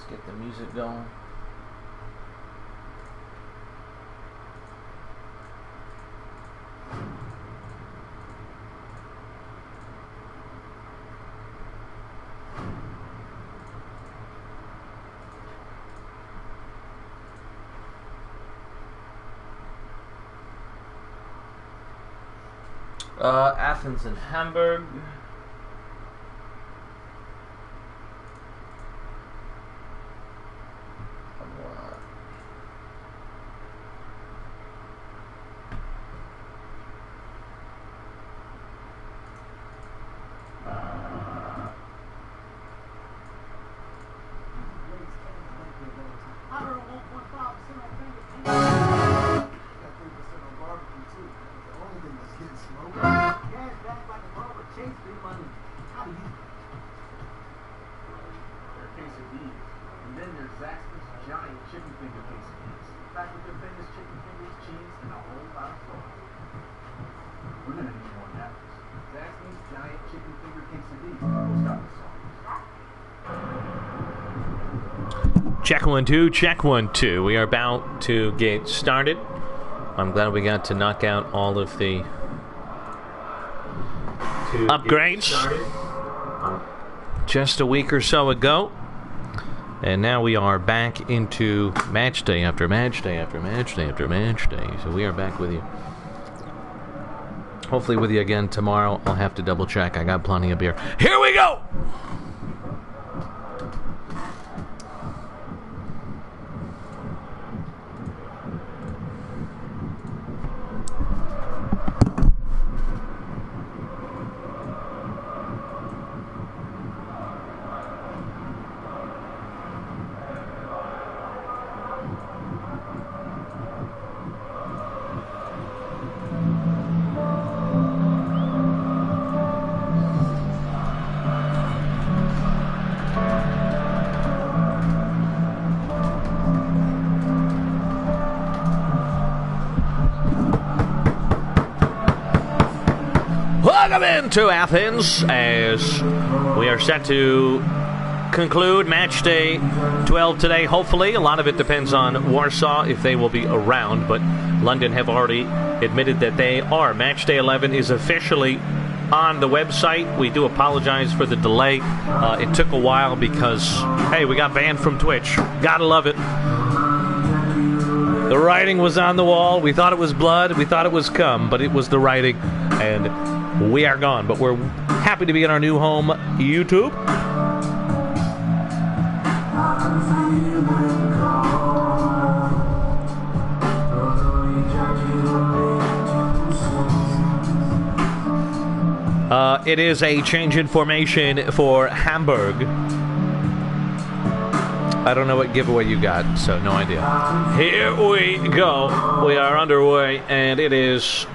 Get the music going. Athens and Hamburg. Check 1 2, check 1 2. We are about to get started. I'm glad we got to knock out all of the upgrades just a week or so ago. And now we are back into match day after match day after match day after match day. So we are back with you. Hopefully with you again tomorrow. I'll have to double check. I got plenty of beer. Here we go! Welcome into Athens as we are set to conclude match day 12 today, hopefully. A lot of it depends on Warsaw if they will be around, but London have already admitted that they are. Match day 11 is officially on the website. We do apologize for the delay. It took a while because, hey, we got banned from Twitch. Gotta love it. The writing was on the wall. We thought it was blood. We thought it was cum, but it was the writing, and we are gone. But we're happy to be in our new home, YouTube. It is a change in formation for Hamburg. I don't know what giveaway you got, so no idea. Here we go. We are underway, and it is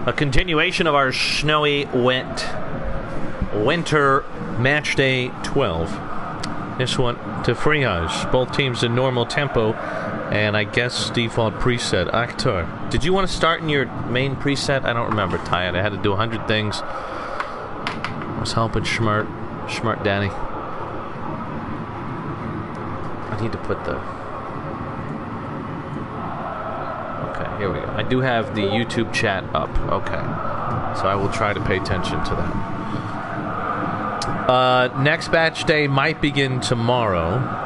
a continuation of our snowy, wet winter match day 12. This one to Frias. Both teams in normal tempo, and I guess default preset. Actor, did you want to start in your main preset? I don't remember, Tired. I had to do 100 things. I was helping Schmart Danny. I need to put the... Okay, here we go. I do have the YouTube chat up. Okay. So I will try to pay attention to that. Next batch day might begin tomorrow.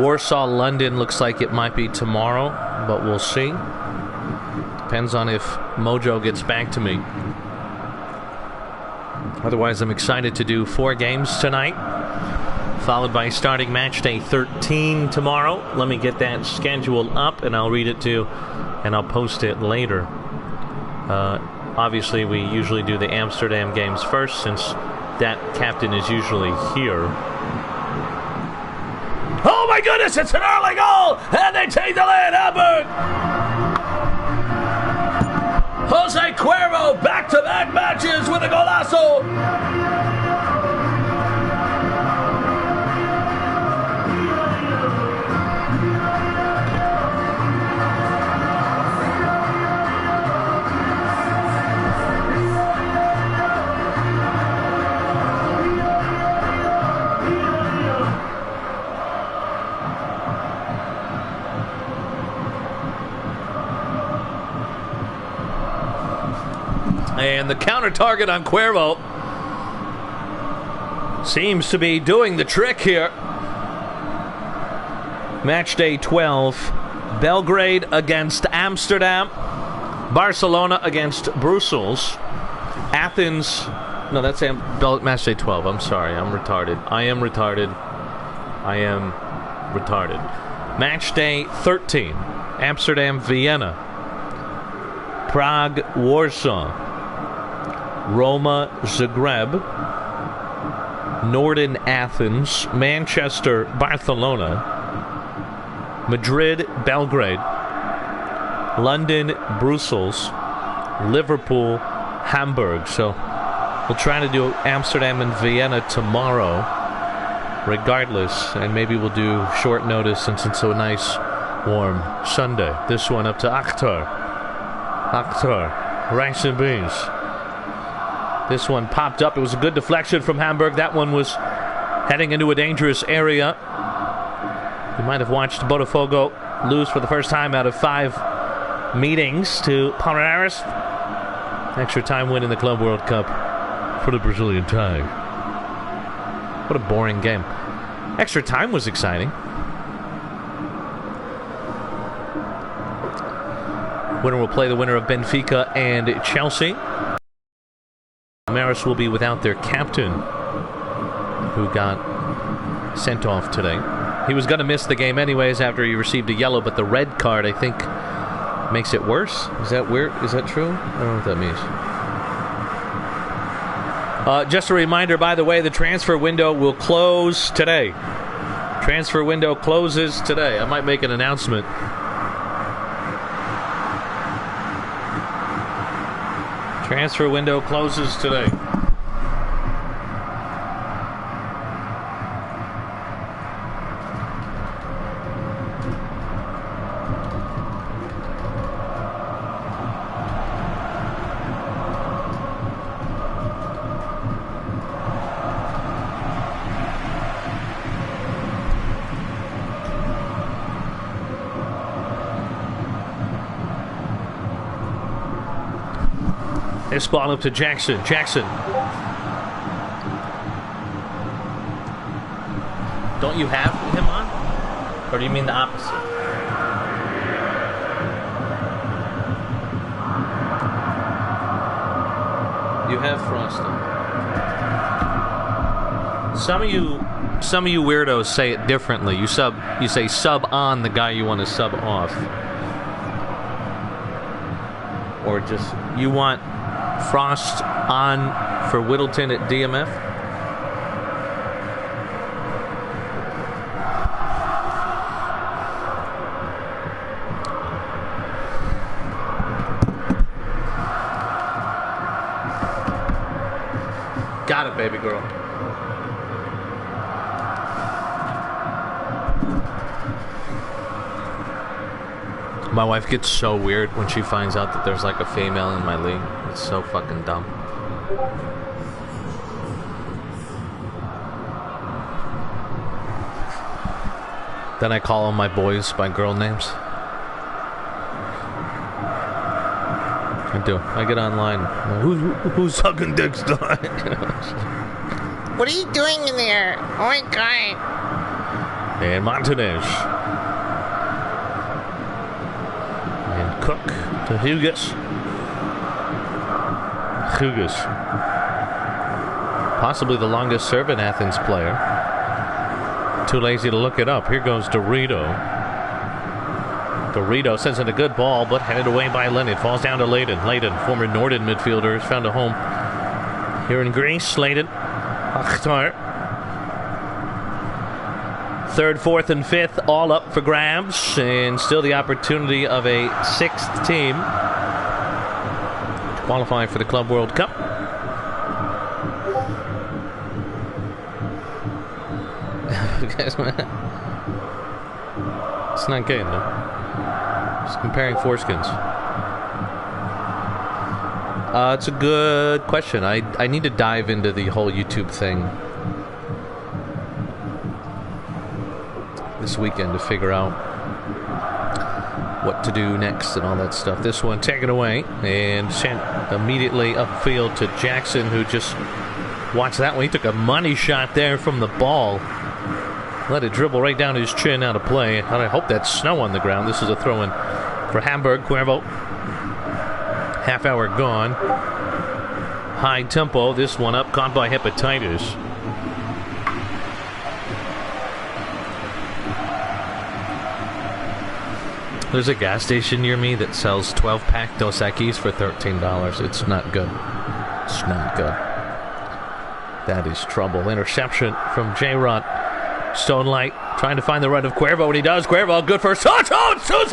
Warsaw, London looks like it might be tomorrow, but we'll see. Depends on if Mojo gets back to me. Otherwise, I'm excited to do 4 games tonight, followed by starting match day 13 tomorrow. Let me get that schedule up, and I'll read it to you, and I'll post it later. Obviously, we usually do the Amsterdam games first, since that captain is usually here. Oh my goodness, it's an early goal, and they take the lead, Hamburg! Jose Cuervo, back-to-back matches with a golazo. And the counter target on Cuervo seems to be doing the trick here. Match day 12. Belgrade against Amsterdam. Barcelona against Brussels. Athens. No, that's match day 12. I'm sorry. I'm retarded. I am retarded. Match day 13. Amsterdam, Vienna. Prague, Warsaw. Roma, Zagreb. Norden, Athens. Manchester, Barcelona. Madrid, Belgrade. London, Brussels. Liverpool, Hamburg. So we'll try to do Amsterdam and Vienna tomorrow, regardless, and maybe we'll do short notice since it's so nice, warm Sunday. This one up to Akhtar, rice and beans. This one popped up. It was a good deflection from Hamburg. That one was heading into a dangerous area. You might have watched Botafogo lose for the first time out of 5 meetings to Palmeiras. Extra time win in the Club World Cup for the Brazilian tie. What a boring game. Extra time was exciting. Winner will play the winner of Benfica and Chelsea. Palmeiras will be without their captain, who got sent off today. He was going to miss the game anyways after he received a yellow, but the red card, I think, makes it worse. Is that weird? Is that true? I don't know what that means. Just a reminder, by the way, the transfer window will close today. Transfer window closes today. I might make an announcement. Transfer window closes today. This ball up to Jackson. Don't you have him on? Or do you mean the opposite? You have Frosty. Some of you weirdos say it differently. You say sub on the guy you want to sub off. Or just you want Frost on for Whittleton at DMF? Got it, baby girl. My wife gets so weird when she finds out that there's like a female in my league. It's so fucking dumb. Then I call all my boys by girl names. I do. I get online. Who's sucking dicks tonight? What are you doing in there? Oh my god. And Montanez. And Cook to Hugas. Possibly the longest serving Athens player. Too lazy to look it up. Here goes Dorito. Dorito sends in a good ball, but headed away by Lennon. Falls down to Layden. Layden, former Norden midfielder, has found a home here in Greece. Layden. Akhtar. Third, fourth, and fifth all up for grabs, and still the opportunity of a 6th team to qualify for the Club World Cup. It's not gay, though. Just comparing foreskins. It's a good question. I need to dive into the whole YouTube thing this weekend to figure out what to do next and all that stuff. This one taken away and sent immediately upfield to Jackson, who just watched that one. He took a money shot there from the ball. Let it dribble right down his chin out of play. And I hope that's snow on the ground. This is a throw-in for Hamburg. Cuervo. Half hour gone. High tempo. This one up, caught by hepatitis. There's a gas station near me that sells 12-pack Dos Equis for $13. It's not good. It's not good. That is trouble. Interception from J-Rod. Stone Light trying to find the run of Cuervo, and he does. Cuervo, good first touch. Oh, it's 2-0.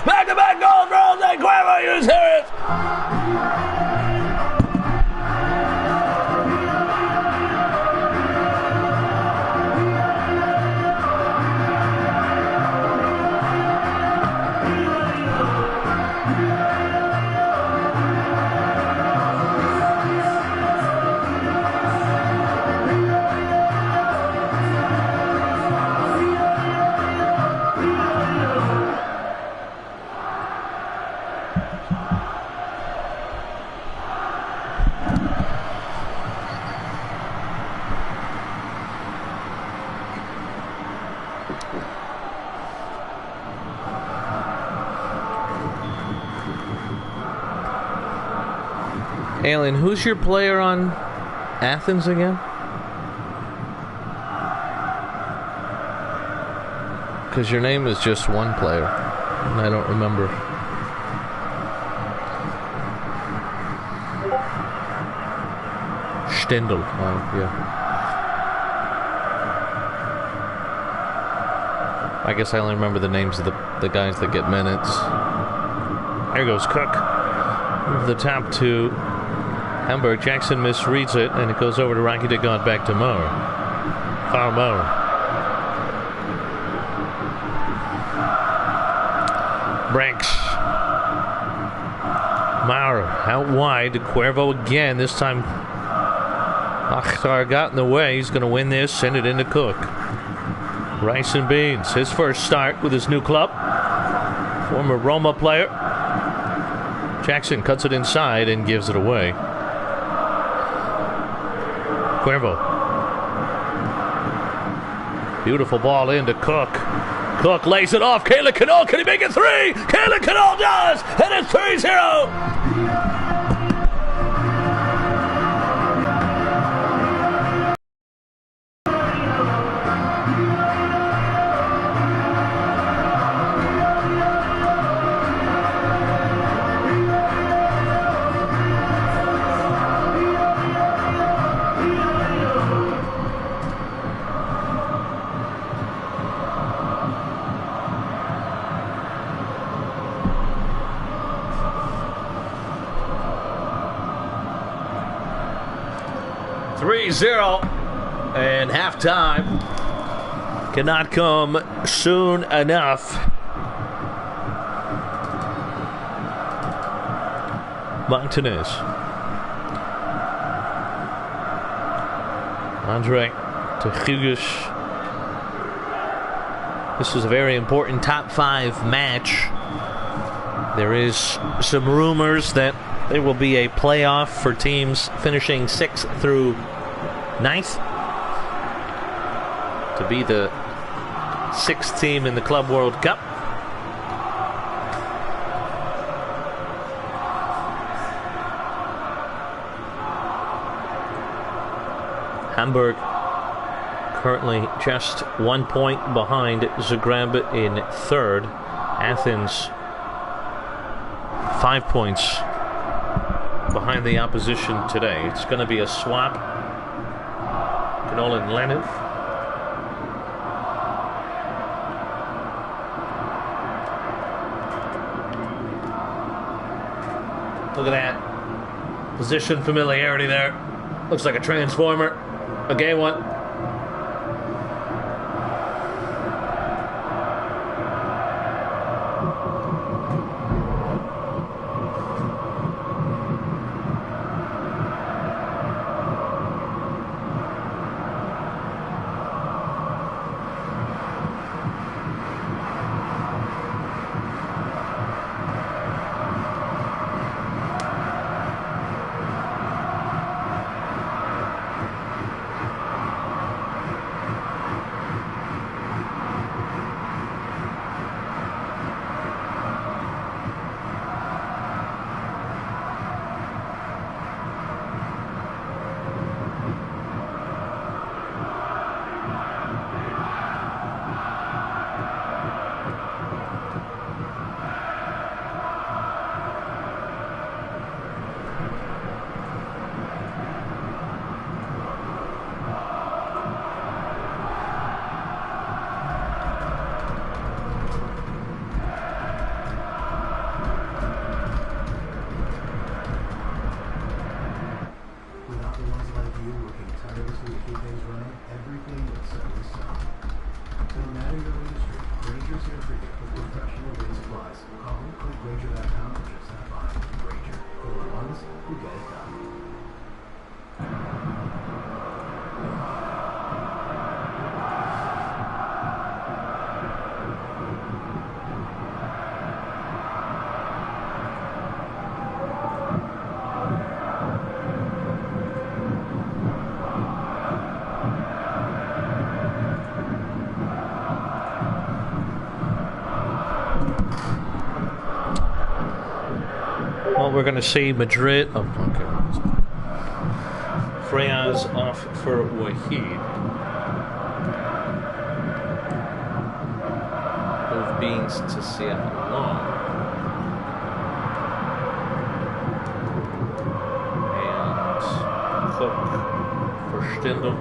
Back-to-back goals for Jose Cuervo. You hear it. Alien, who's your player on Athens again? Because your name is just one player, and I don't remember. Stendel. Oh, yeah. I guess I only remember the names of the guys that get minutes. There goes Cook. Over the top to Hamburg. Jackson misreads it, and it goes over to Rocky de God, back to Moore. Foul Moore. Branks. Maurer out wide to Cuervo again. This time Akhtar got in the way. He's going to win this. Send it into Cook. Rice and beans. His first start with his new club. Former Roma player. Jackson cuts it inside and gives it away. Cuervo. Beautiful ball into Cook. Cook lays it off. Kayla Canol, can he make it 3? Kayla Canol does! And it's 3-0! And halftime cannot come soon enough. Montanez. Andre to Hughes. This is a very important top 5 match. There is some rumors that there will be a playoff for teams finishing 6th through 9th to be the 6th team in the Club World Cup. Hamburg currently just 1 point behind Zagreb in 3rd. Athens 5 points behind the opposition today. It's going to be a swap. Nolan Lennon. Look at that. Position familiarity there. Looks like a transformer. A gay one. tirelessly to keep things running, everything will suddenly stop. No matter your industry, Granger's here for you with professional grade supplies. Call them, click Granger.com, or just stop by. Granger, for the ones who get it done. We're going to see Madrid. Oh, okay. Freyas off for Wahid. Move Beans to Seattle Long. And Cook for Stindl.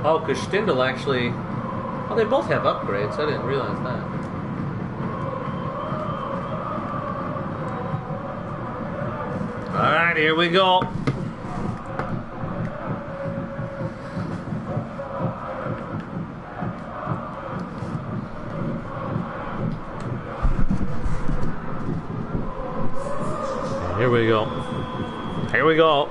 Oh, because Stindl actually... Oh, they both have upgrades. I didn't realize that. Alright, here we go. Here we go. Here we go.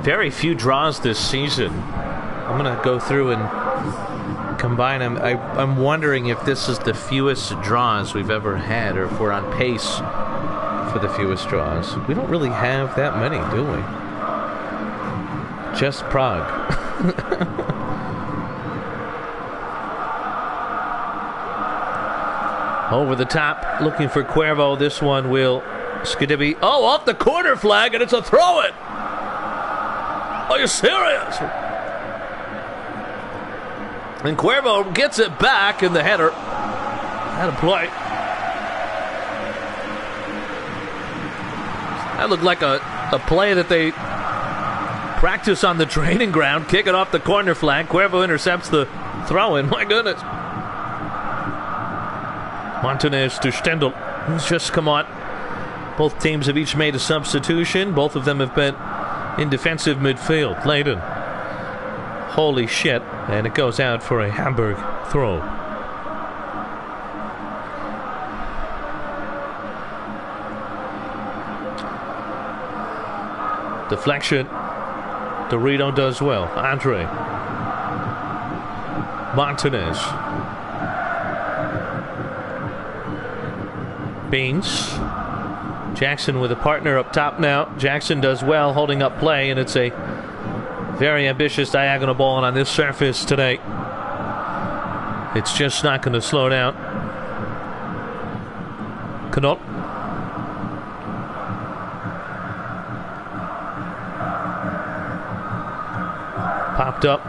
Very few draws this season. I'm going to go through and combine them. I'm wondering if this is the fewest draws we've ever had, or if we're on pace for the fewest draws. We don't really have that many, do we? Just Prague. Over the top, looking for Cuervo. This one will Skidibby. Oh, off the corner flag, and it's a throw-in. Are you serious? And Cuervo gets it back in the header. Had a play. That looked like a play that they practice on the training ground. Kick it off the corner flag. Cuervo intercepts the throw-in. My goodness. Montanez to Stindl. He's just come on. Both teams have each made a substitution. Both of them have been in defensive midfield. Leighton. Holy shit. And it goes out for a Hamburg throw. Deflection. Dorito does well. Andre. Montanez. Beans. Jackson with a partner up top now. Jackson does well holding up play, and it's a very ambitious diagonal ball, and on this surface today, it's just not going to slow down. Knott. Popped up.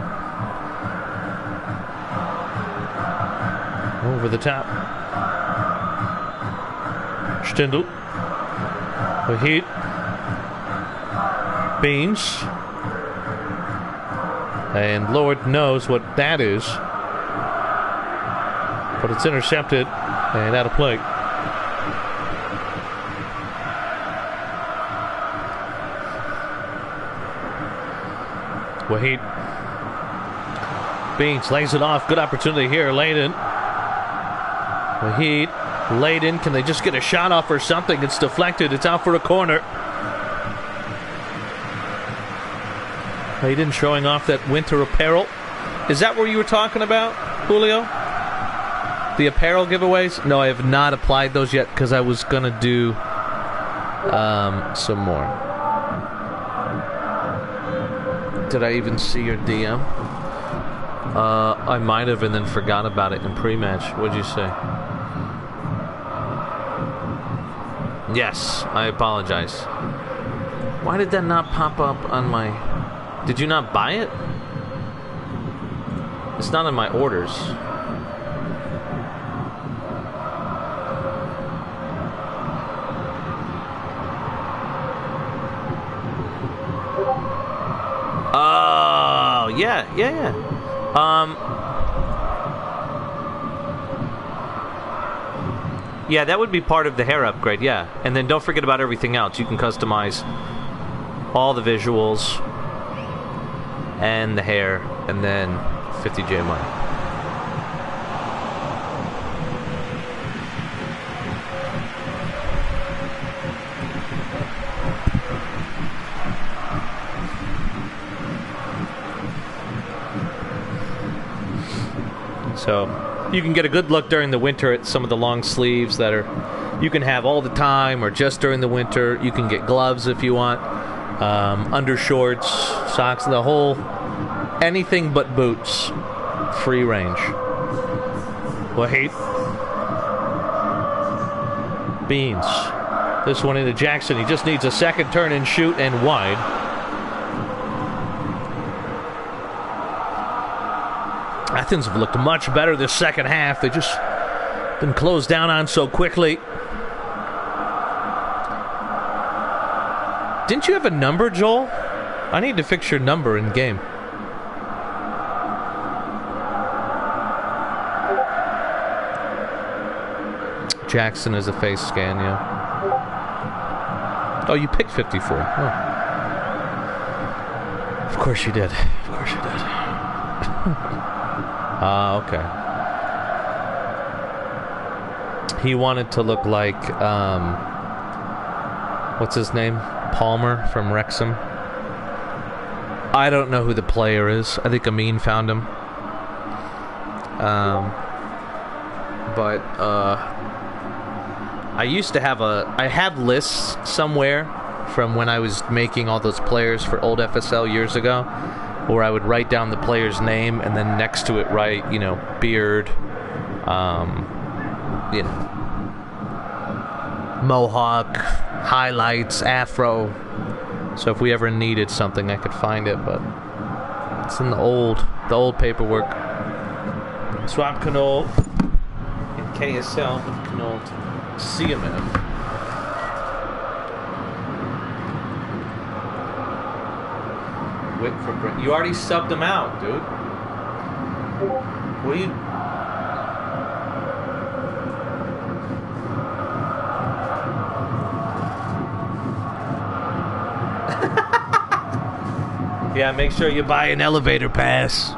Over the top. Stindl. Wahid. Beans. And Lord knows what that is. But it's intercepted and out of play. Wahid. Beans lays it off. Good opportunity here. Leighton. Wahid. Leighton, can they just get a shot off or something? It's deflected. It's out for a corner. Leighton showing off that winter apparel. Is that what you were talking about, Julio? The apparel giveaways? No, I have not applied those yet because I was going to do some more. Did I even see your DM? I might have and then forgot about it in pre-match. What'd you say? Yes, I apologize. Why did that not pop up on my... Did you not buy it? It's not in my orders. Oh, yeah. Yeah, that would be part of the hair upgrade, yeah. And then don't forget about everything else. You can customize all the visuals and the hair, and then 50J money. So you can get a good look during the winter at some of the long sleeves that are you can have all the time or just during the winter. You can get gloves if you want, undershorts, socks, the whole, anything but boots, free range. Wahid. Beans. This one into Jackson. He just needs a second turn and shoot and wide. Athens have looked much better this second half. They just been closed down on so quickly. Didn't you have a number, Joel? I need to fix your number in game. Jackson is a face scan, yeah. Oh, you picked 54. Oh. Of course you did. Of course you did. Okay. He wanted to look like, what's his name? Palmer from Wrexham. I don't know who the player is. I think Amin found him. But I used to have I have lists somewhere from when I was making all those players for old FSL years ago, where I would write down the player's name and then next to it write, you know, beard, you know, mohawk, highlights, afro. So if we ever needed something, I could find it, but it's in the old paperwork. Swap Canol in KSL with Canol to CMF. Wait for Brent. You already subbed him out, dude. What are you? Yeah, make sure you buy an elevator pass.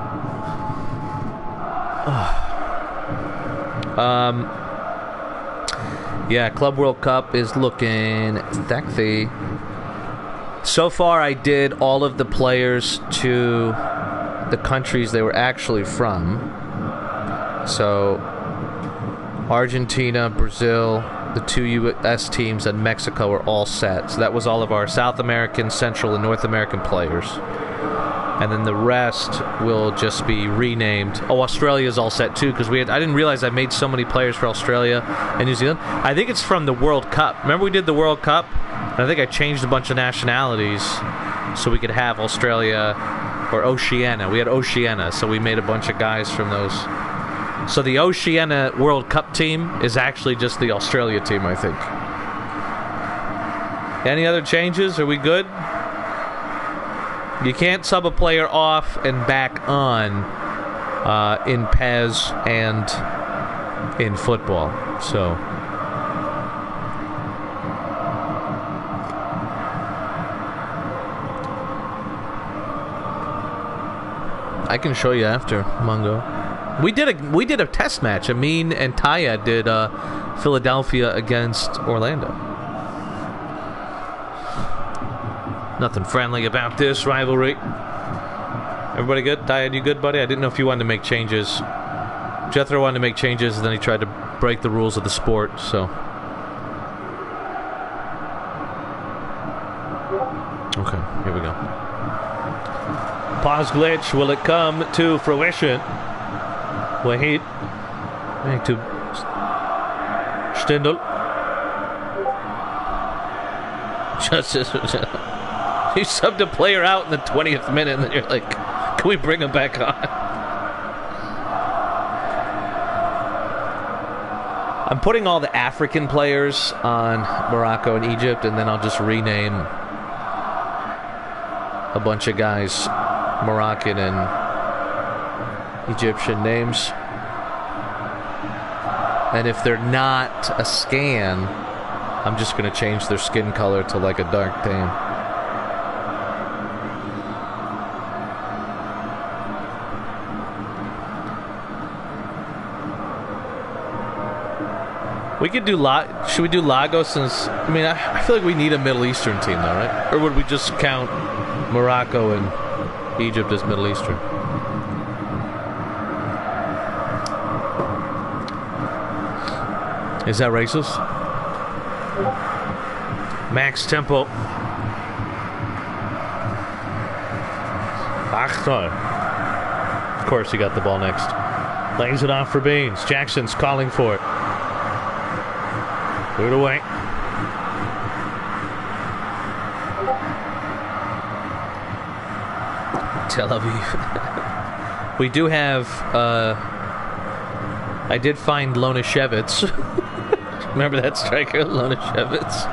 Yeah, Club World Cup is looking sexy. So far, I did all of the players to the countries they were actually from. So, Argentina, Brazil, the 2 U.S. teams, and Mexico are all set. So that was all of our South American, Central, and North American players. And then the rest will just be renamed. Oh, Australia's all set too, because I didn't realize I made so many players for Australia and New Zealand. I think it's from the World Cup. Remember we did the World Cup? And I think I changed a bunch of nationalities so we could have Australia or Oceania. We had Oceania, so we made a bunch of guys from those. So the Oceania World Cup team is actually just the Australia team, I think. Any other changes? Are we good? You can't sub a player off and back on in PES and in football. So I can show you after, Mungo. We did a test match. Amin and Taya did Philadelphia against Orlando. Nothing friendly about this rivalry. Everybody good? Taya, you good, buddy? I didn't know if you wanted to make changes. Jethro wanted to make changes, and then he tried to break the rules of the sport, so. Okay, here we go. Pause glitch. Will it come to fruition? Wahid. Back to Stindl. You subbed a player out in the 20th minute, and then you're like, can we bring him back on? I'm putting all the African players on Morocco and Egypt, and then I'll just rename a bunch of guys Moroccan and Egyptian names. And if they're not a scan, I'm just going to change their skin color to like a dark tan. We could do should we do Lagos? Since I mean, I feel like we need a Middle Eastern team, though, right? Or would we just count Morocco and Egypt as Middle Eastern? Is that racist? Max tempo. Achtar. Of course, he got the ball next. Lays it off for Beans. Jackson's calling for it. Put it away. Tel Aviv. We do have, I did find Lonashevitz. Remember that striker, Lonashevitz?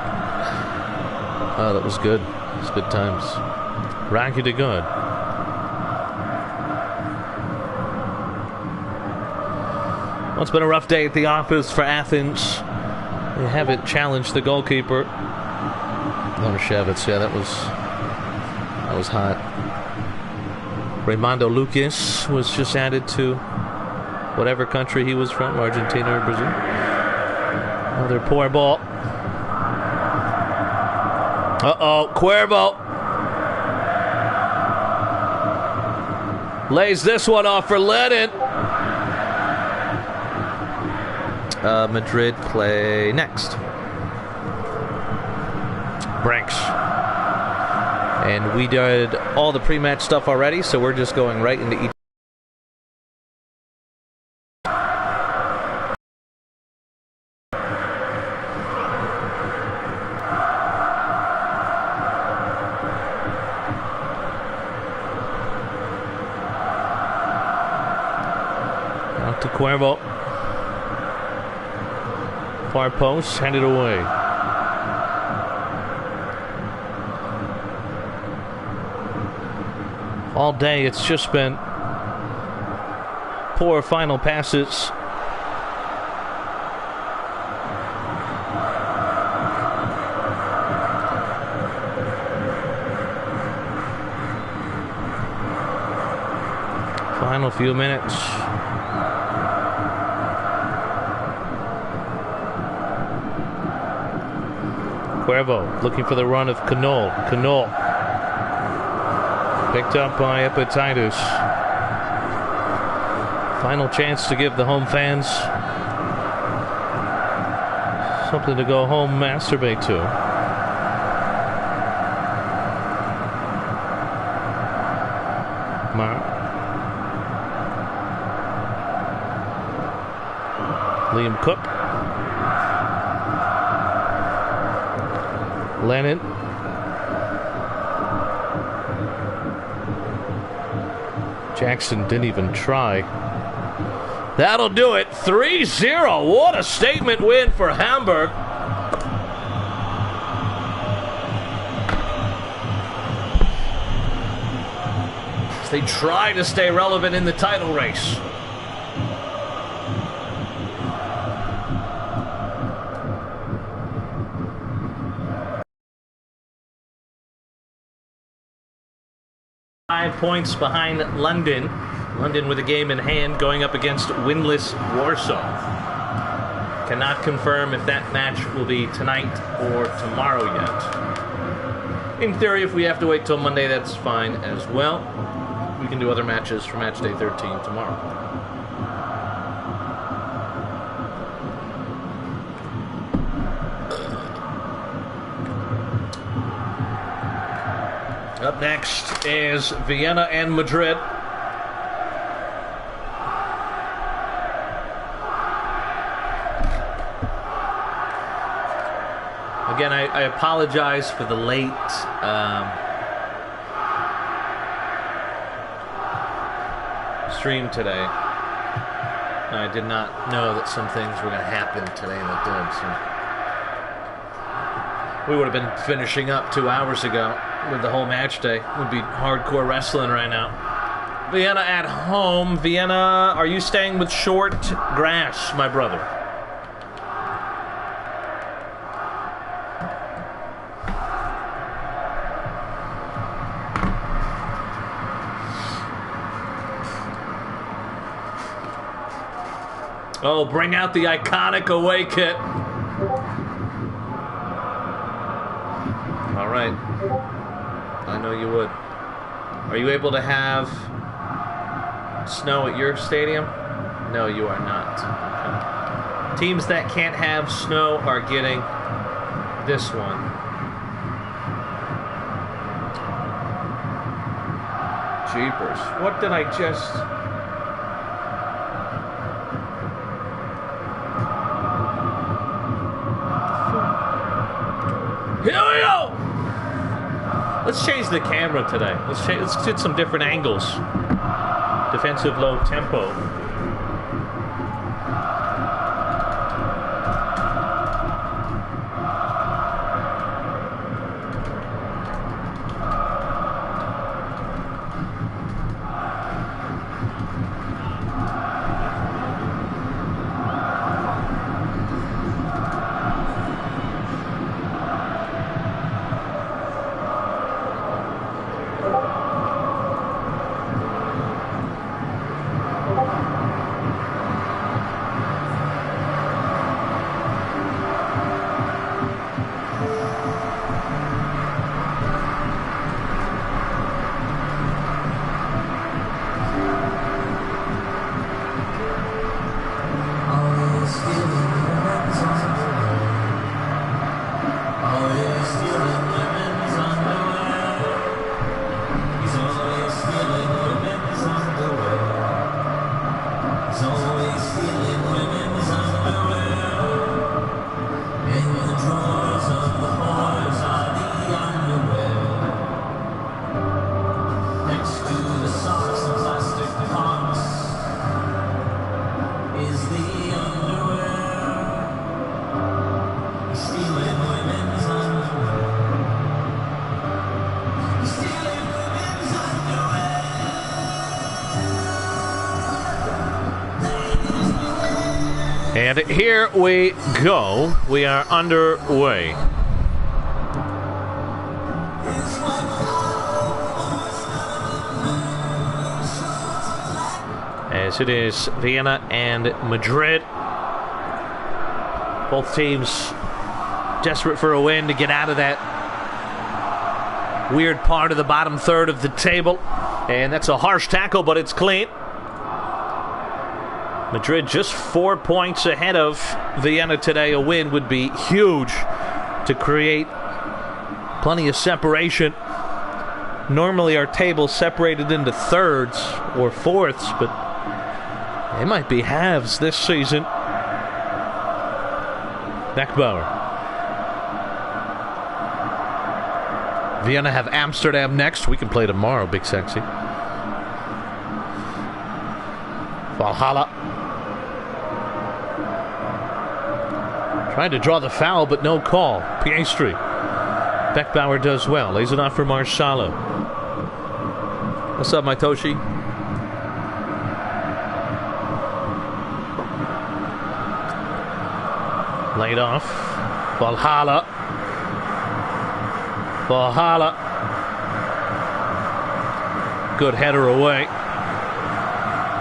Oh, that was good. It was good times. Rocky to good. Well, it's been a rough day at the office for Athens. They haven't challenged the goalkeeper. Lonashevitz, yeah, that was hot. Raimundo Lucas was just added to whatever country he was from, Argentina or Brazil. Another poor ball. Uh-oh, Cuervo. Lays this one off for Lennon. Madrid play next. Branks. And we did all the pre-match stuff already, so we're just going right into each. Out to Cuervo. Far post, hand it away. All day it's just been poor final passes. Final few minutes. Cuervo looking for the run of Canol. Canol picked up by Epatitis. Final chance to give the home fans something to go home masturbate to. Liam Cook. Lennon. Jackson didn't even try. That'll do it. 3-0. What a statement win for Hamburg. As they try to stay relevant in the title race. Points behind London. London with a game in hand going up against winless Warsaw. Cannot confirm if that match will be tonight or tomorrow yet. In theory, if we have to wait till Monday, that's fine as well. We can do other matches for match day 13 tomorrow. Up next is Vienna and Madrid. Again, I apologize for the late stream today. I did not know that some things were going to happen today that did. So we would have been finishing up 2 hours ago with the whole match day. Would be hardcore wrestling right now. Vienna at home. Vienna, are you staying with short grass, my brother? Oh, bring out the iconic away kit. All right. I know you would. Are you able to have snow at your stadium? No, you are not. Okay. Teams that can't have snow are getting this one. Jeepers. What did I just... Here we go! Let's change the camera today. Let's get some different angles. Defensive low tempo. And here we go. We are underway. As it is Vienna and Madrid. Both teams desperate for a win to get out of that weird part of the bottom third of the table. And that's a harsh tackle, but it's clean. Madrid just 4 points ahead of Vienna today. A win would be huge to create plenty of separation. Normally our table's separated into thirds or fourths, but they might be halves this season. Beckbauer. Vienna have Amsterdam next. We can play tomorrow, Big Sexy. Valhalla. Trying to draw the foul, but no call. Piastri. Beckbauer does well. Lays it off for Marsala. What's up, my Toshi? Laid off. Valhalla. Valhalla. Good header away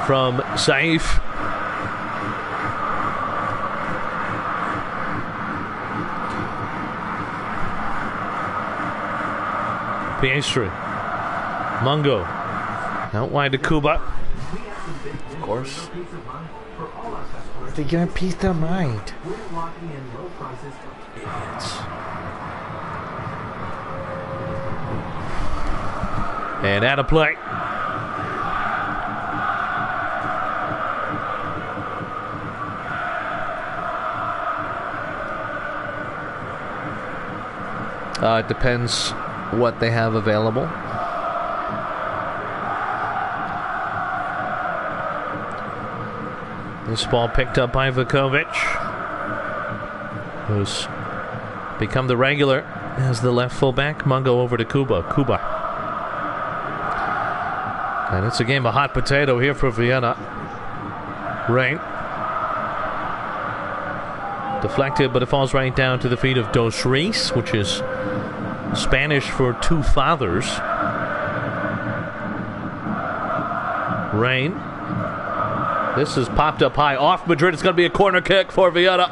from Saif. Piastri. Mungo. Out wide to Kuba. Of course. To give a peace of mind. Idiots. And out of play. It depends what they have available. This ball picked up by Vukovic, who's become the regular as the left fullback. Mungo over to Kuba. Kuba. And it's a game of hot potato here for Vienna. Rain. Deflected, but it falls right down to the feet of Dos Reis, which is Spanish for two fathers. Rain. This is popped up high off Madrid. It's going to be a corner kick for Vienna.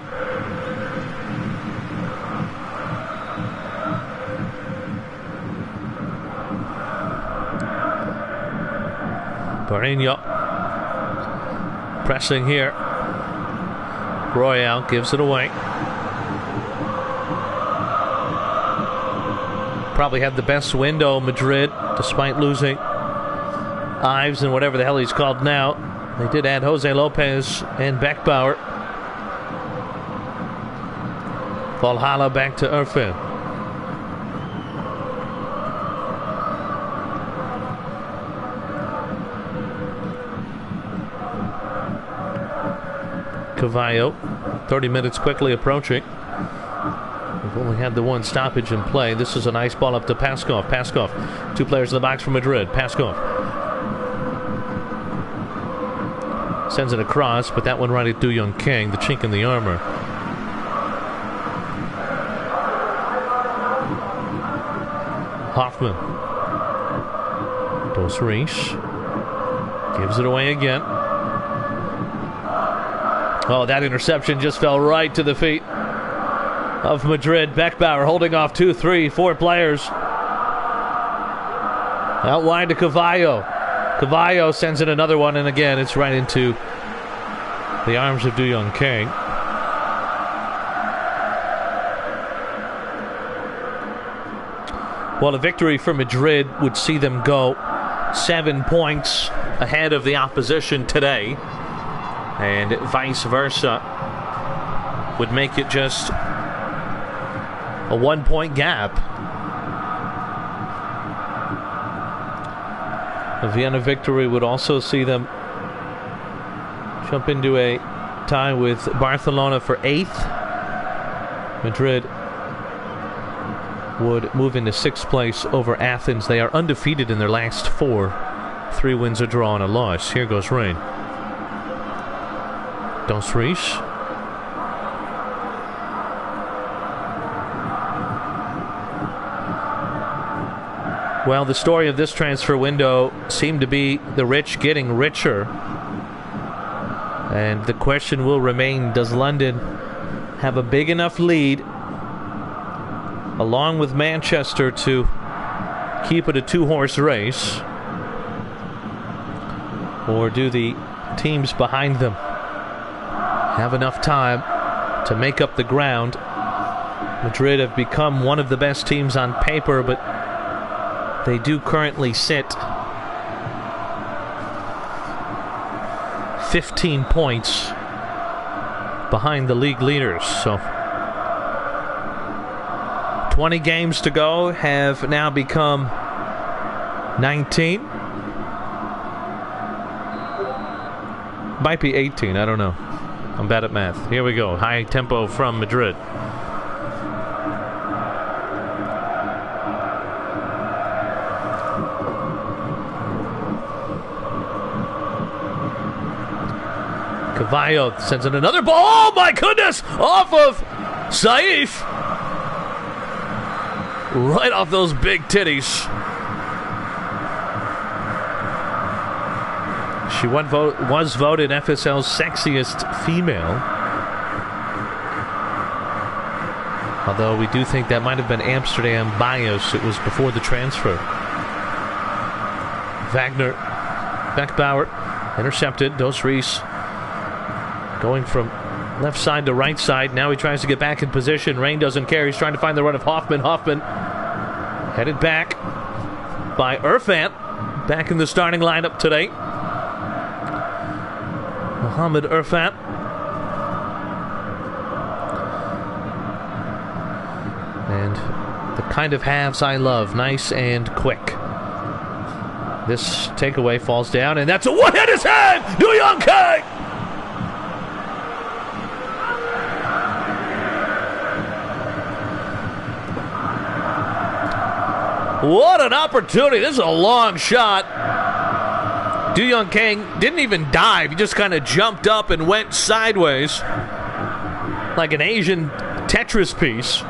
Barreño pressing here. Royale gives it away. Probably had the best window, Madrid, despite losing Ives and whatever the hell he's called now. They did add Jose Lopez and Beckbauer. Valhalla back to Irfan. Cavallo, 30 minutes quickly approaching. We've only had the one stoppage in play. This is a nice ball up to Paskov. Paskov, 2 players in the box for Madrid. Paskov sends it across, but that one right at Du Young King, the chink in the armor. Hoffman. Dos Reis gives it away again. Oh, that interception just fell right to the feet of Madrid. Beckbauer holding off 2, 3, 4 players. Out wide to Cavallo. Cavallo sends in another one, and again, it's right into the arms of Du Young King. Well, a victory for Madrid would see them go 7 points ahead of the opposition today, and vice versa would make it just a 1-point gap. A Vienna victory would also see them jump into a tie with Barcelona for 8th. Madrid would move into 6th place over Athens. They are undefeated in their last 4. 3 wins, a draw, and a loss. Here goes Rain. Dos Reis. Well, the story of this transfer window seemed to be the rich getting richer. And the question will remain, does London have a big enough lead, along with Manchester, to keep it a 2-horse race? Or do the teams behind them have enough time to make up the ground? Madrid have become one of the best teams on paper, but they do currently sit 15 points behind the league leaders. So 20 games to go have now become 19. Might be 18, I don't know. I'm bad at math. Here we go. High tempo from Madrid. Cavallo sends in another ball. Oh my goodness! Off of Saif. Right off those big titties. She was voted FSL's sexiest female. Although we do think that might have been Amsterdam bias. It was before the transfer. Wagner. Beckbauer. Intercepted. Dos Reis going from left side to right side. Now he tries to get back in position. Rain doesn't care. He's trying to find the run of Hoffman. Hoffman headed back by Irfan. Back in the starting lineup today. Mohamed Irfan. And the kind of halves I love. Nice and quick. This takeaway falls down, and that's a one hit his head! Du Young King! What an opportunity. This is a long shot. Du Young King didn't even dive. He just kind of jumped up and went sideways like an Asian Tetris piece.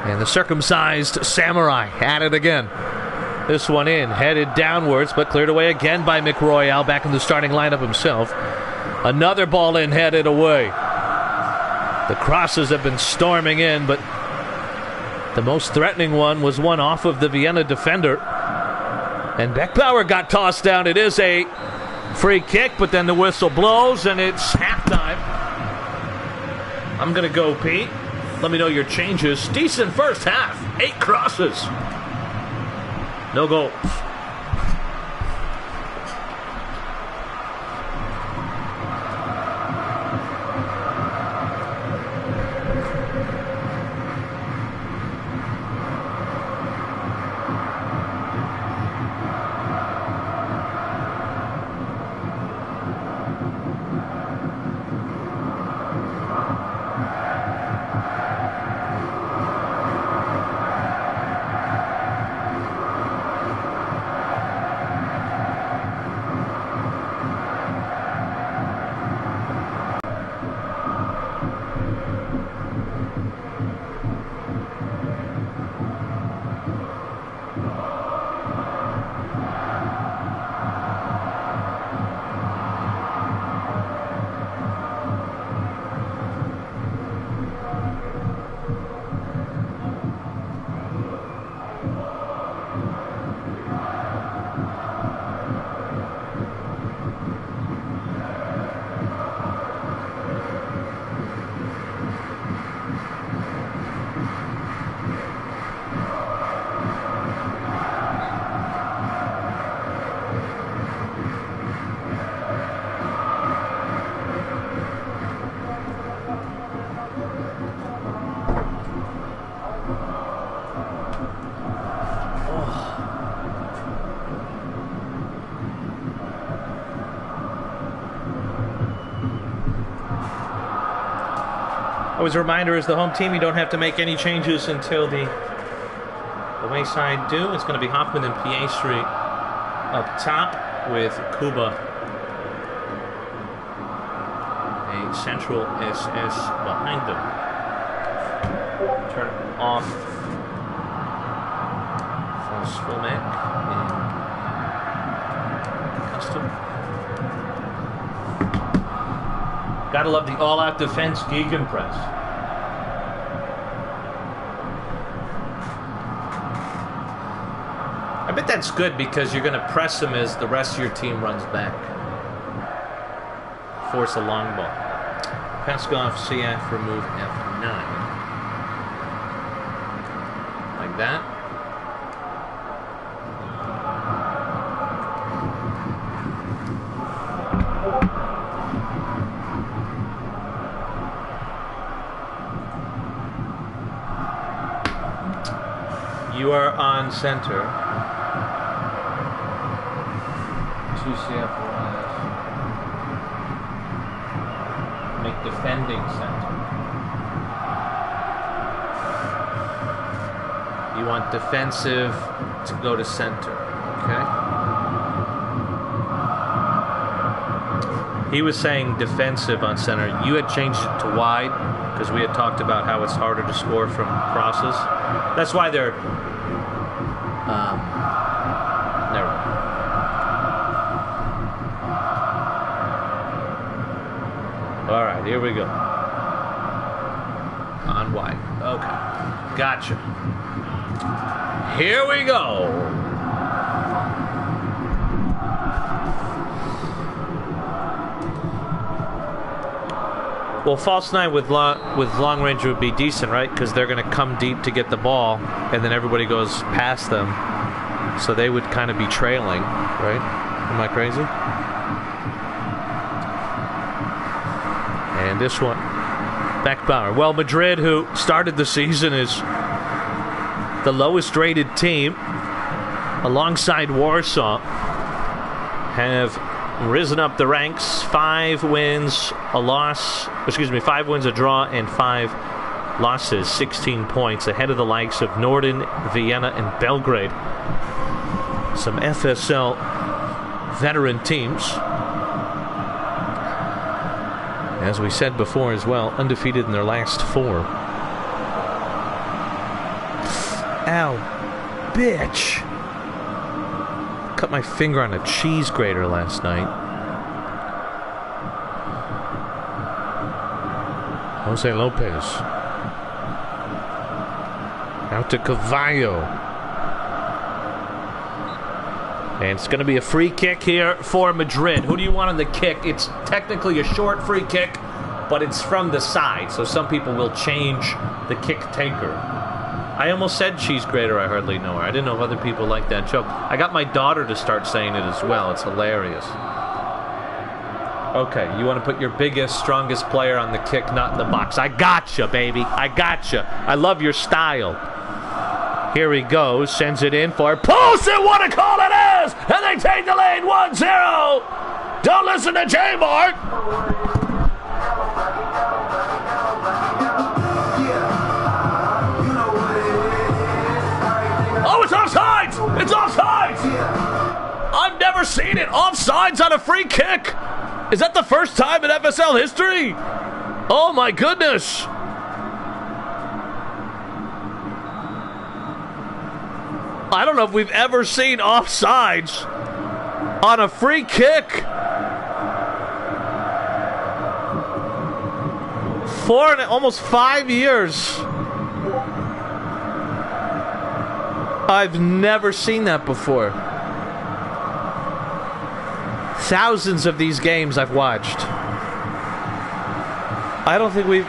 And the circumcised samurai at it again. This one in, headed downwards, but cleared away again by McRoyale, back in the starting lineup himself. Another ball in, headed away. The crosses have been storming in, but the most threatening one was one off of the Vienna defender. And Beckbauer got tossed down. It is a free kick, but then the whistle blows, and it's halftime. I'm going to go, Pete. Let me know your changes. Decent first half. 8 crosses. No goals. Always a reminder, as the home team, you don't have to make any changes until the away side do. It's going to be Hoffman and Piastri up top with Kuba, a central SS behind them. Turn off for Swimek in custom. Gotta love the all-out defense gegenpress. I bet that's good because you're going to press them as the rest of your team runs back. Force a long ball. Peskov, CF, remove F9. Like that. You are on center. 2 CF make defending center. You want defensive to go to center. Okay. He was saying defensive on center. You had changed it to wide because we had talked about how it's harder to score from crosses. That's why they're never mind. All right, here we go. On wide. Okay. Gotcha. Here we go. Well, false nine with long range would be decent, right? Because they're going to come deep to get the ball, and then everybody goes past them. So they would kind of be trailing, right? Am I crazy? And this one, Beckbauer. Well, Madrid, who started the season as the lowest rated team, alongside Warsaw, have risen up the ranks. 5 wins, a loss. 5 wins, a draw, and 5 losses. 16 points ahead of the likes of Norden, Vienna, and Belgrade. Some FSL veteran teams. As we said before as well, undefeated in their last 4. Ow, bitch. cut my finger on a cheese grater last night. Jose Lopez. Out to Cavallo. And it's going to be a free kick here for Madrid. Who do you want on the kick? It's technically a short free kick, but it's from the side, so some people will change the kick taker. I almost said cheese grater, I hardly know her. I didn't know if other people like that joke. I got my daughter to start saying it as well. It's hilarious. Okay, you want to put your biggest, strongest player on the kick, not in the box. I gotcha, baby. I gotcha. I love your style. Here he goes, sends it in for post, and what a call it is! And they take the lead 1-0. Don't listen to J-Mart. Oh, it's offsides! It's offsides! I've never seen it. Offsides on a free kick. Is that the first time in FSL history? Oh my goodness. I don't know if we've ever seen offsides on a free kick. Almost 5 years. I've never seen that before. Thousands of these games I've watched. I don't think we've...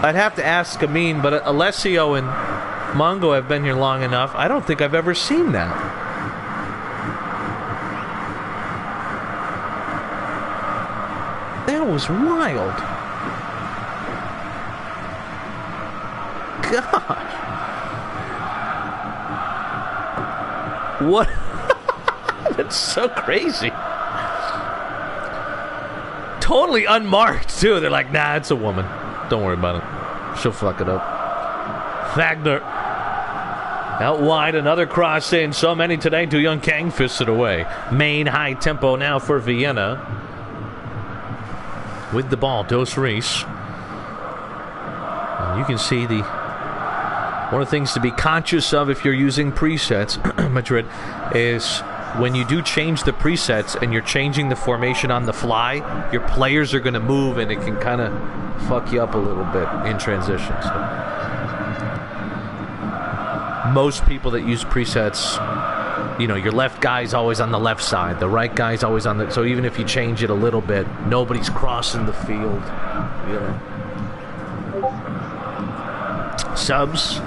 I'd have to ask Amin, but Alessio and Mongo have been here long enough. I don't think I've ever seen that. That was wild. Gosh. What? That's so crazy. Totally unmarked, too. They're like, nah, it's a woman. Don't worry about it. She'll fuck it up. Wagner. Out wide, another cross in. So many today. Du Young Kang fists it away. Main high tempo now for Vienna. With the ball, Dos Reis. And you can see one of the things to be conscious of if you're using presets, Madrid, is when you do change the presets and you're changing the formation on the fly, your players are going to move and it can kind of fuck you up a little bit in transition. So most people that use presets, you know, your left guy's always on the left side, the right guy's always on the... So even if you change it a little bit, nobody's crossing the field. You know. Subs.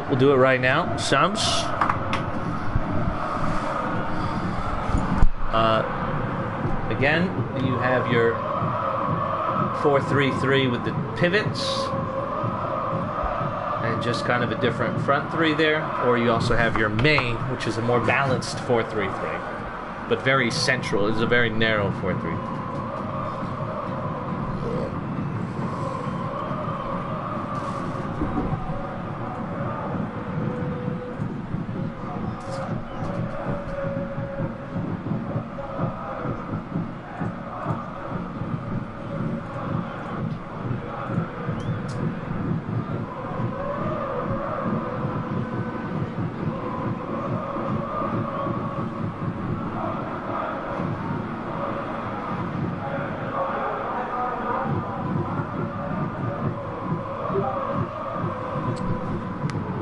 We'll do it right now. Subs. Again, you have your 4-3-3 with the pivots and just kind of a different front three there, or you also have your main, which is a more balanced 4-3-3, but very central. It's a very narrow 4-3-3.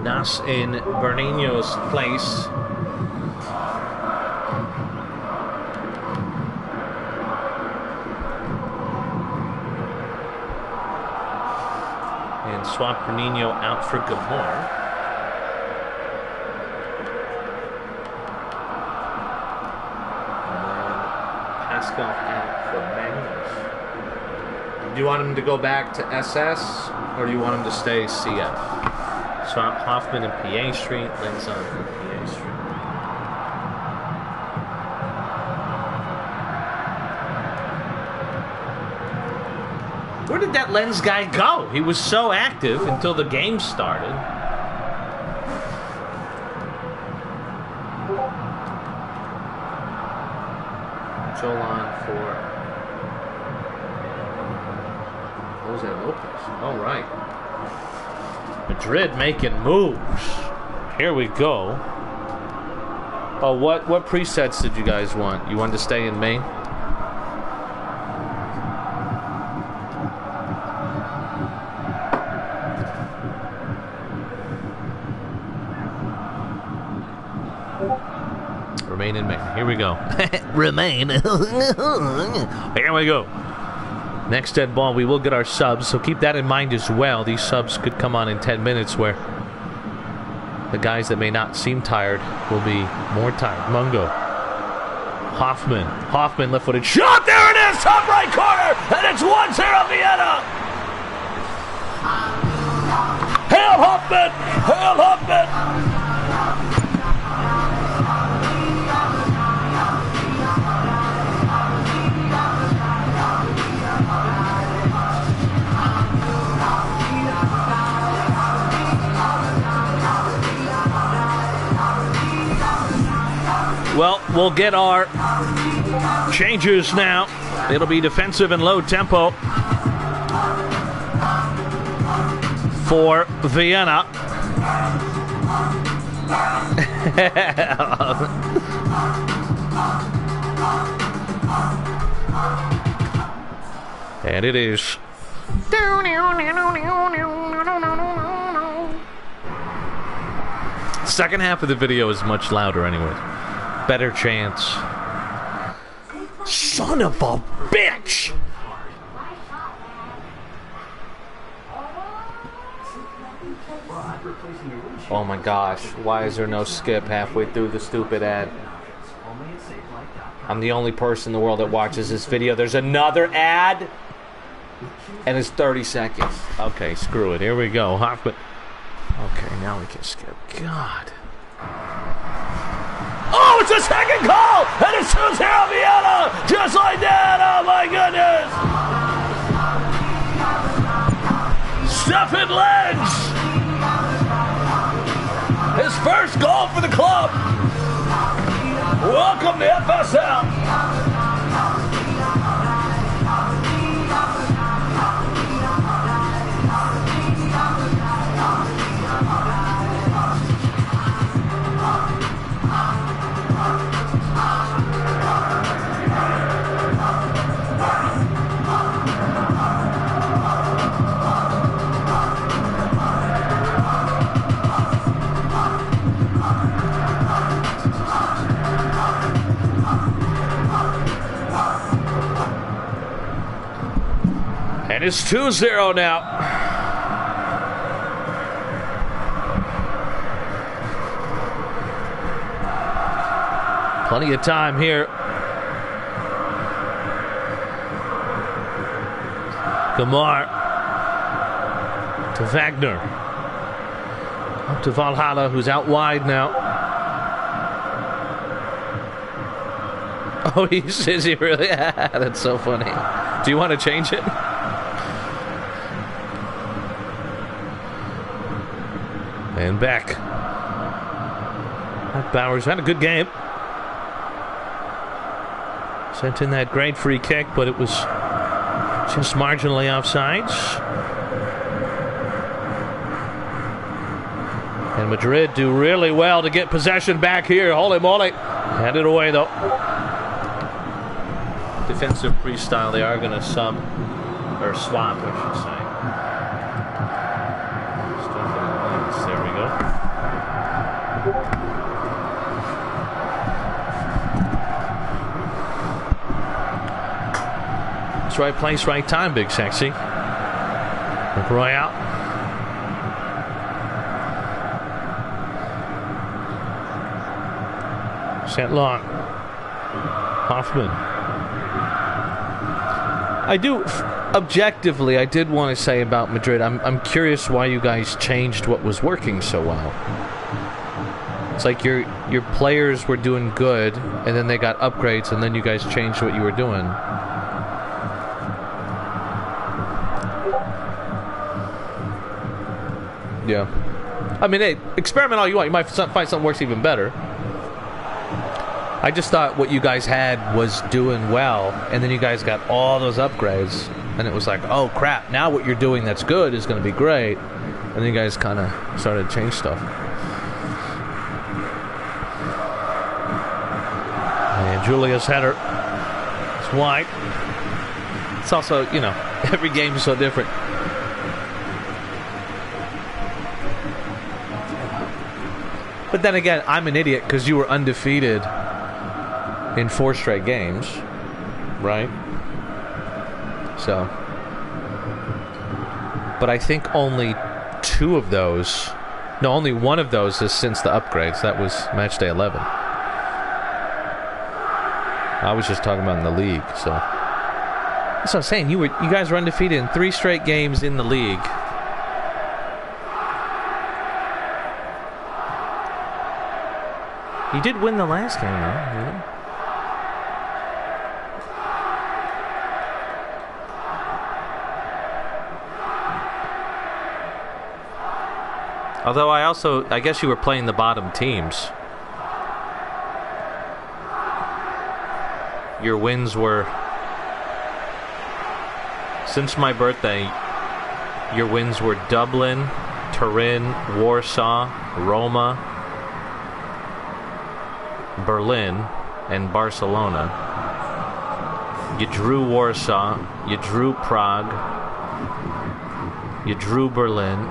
Nas in Bernino's place. And swap Bernino out for Gabor. And then Pascal out for Magnus. Do you want him to go back to SS, or do you want him to stay CF? Swap Hoffman and PA Street, Lenzon and PA Street. Where did that Lens guy go? He was so active until the game started. Jolan for Jose Lopez. All right. Madrid making moves. Here we go. Oh, what presets did you guys want? You wanted to stay in main? Remain in main. Here we go. Remain. Here we go. Next dead ball, we will get our subs, so keep that in mind as well. These subs could come on in 10 minutes where the guys that may not seem tired will be more tired. Mungo. Hoffman, left-footed shot. There it is, top right corner, and it's 1-0 Vienna. Hail Hoffman! Hail Hoffman! Well, we'll get our changes now. It'll be defensive and low tempo for Vienna. And it is. Second half of the video is much louder anyways. Better chance. Son of a bitch! Oh my gosh, why is there no skip halfway through the stupid ad? I'm the only person in the world that watches this video. There's another ad, and it's 30 seconds. Okay, screw it. Here we go. Hoffman. Okay, now we can skip. God. Oh, it's a second goal! And it's 2-0 Vienna! Just like that! Oh my goodness! Stefan Lenz! His first goal for the club! Welcome to FSL! And it's 2-0 now. Plenty of time here. Gamar to Wagner. Up to Valhalla, who's out wide now. Oh, is he really? That's so funny. Do you want to change it? And back. Bowers had a good game. Sent in that great free kick, but it was just marginally offsides. And Madrid do really well to get possession back here. Holy moly. Had it away, though. Defensive freestyle, they are going to sub, or swap, I should say. There we go. It's right place, right time, Big Sexy. McRoy out. Sent long. Hoffman. I do, objectively, I did want to say about Madrid, I'm curious why you guys changed what was working so well. It's like your players were doing good, and then they got upgrades, and then you guys changed what you were doing. Yeah. I mean, hey, experiment all you want. You might find something works even better. I just thought what you guys had was doing well, and then you guys got all those upgrades, and it was like, oh crap, now what you're doing that's good is going to be great, and then you guys kind of started to change stuff. And Julia's header is wide. It's also, every game is so different. But then again, I'm an idiot because you were undefeated in 4 straight games, right? So, but I think only only one of those is since the upgrades. That was match day 11. I was just talking about in the league, so that's what I'm saying. You guys were undefeated in 3 straight games in the league. You did win the last game, though. Although I guess you were playing the bottom teams. Your wins were, since my birthday, your wins were Dublin, Turin, Warsaw, Roma, Berlin, and Barcelona. You drew Warsaw, you drew Prague, you drew Berlin.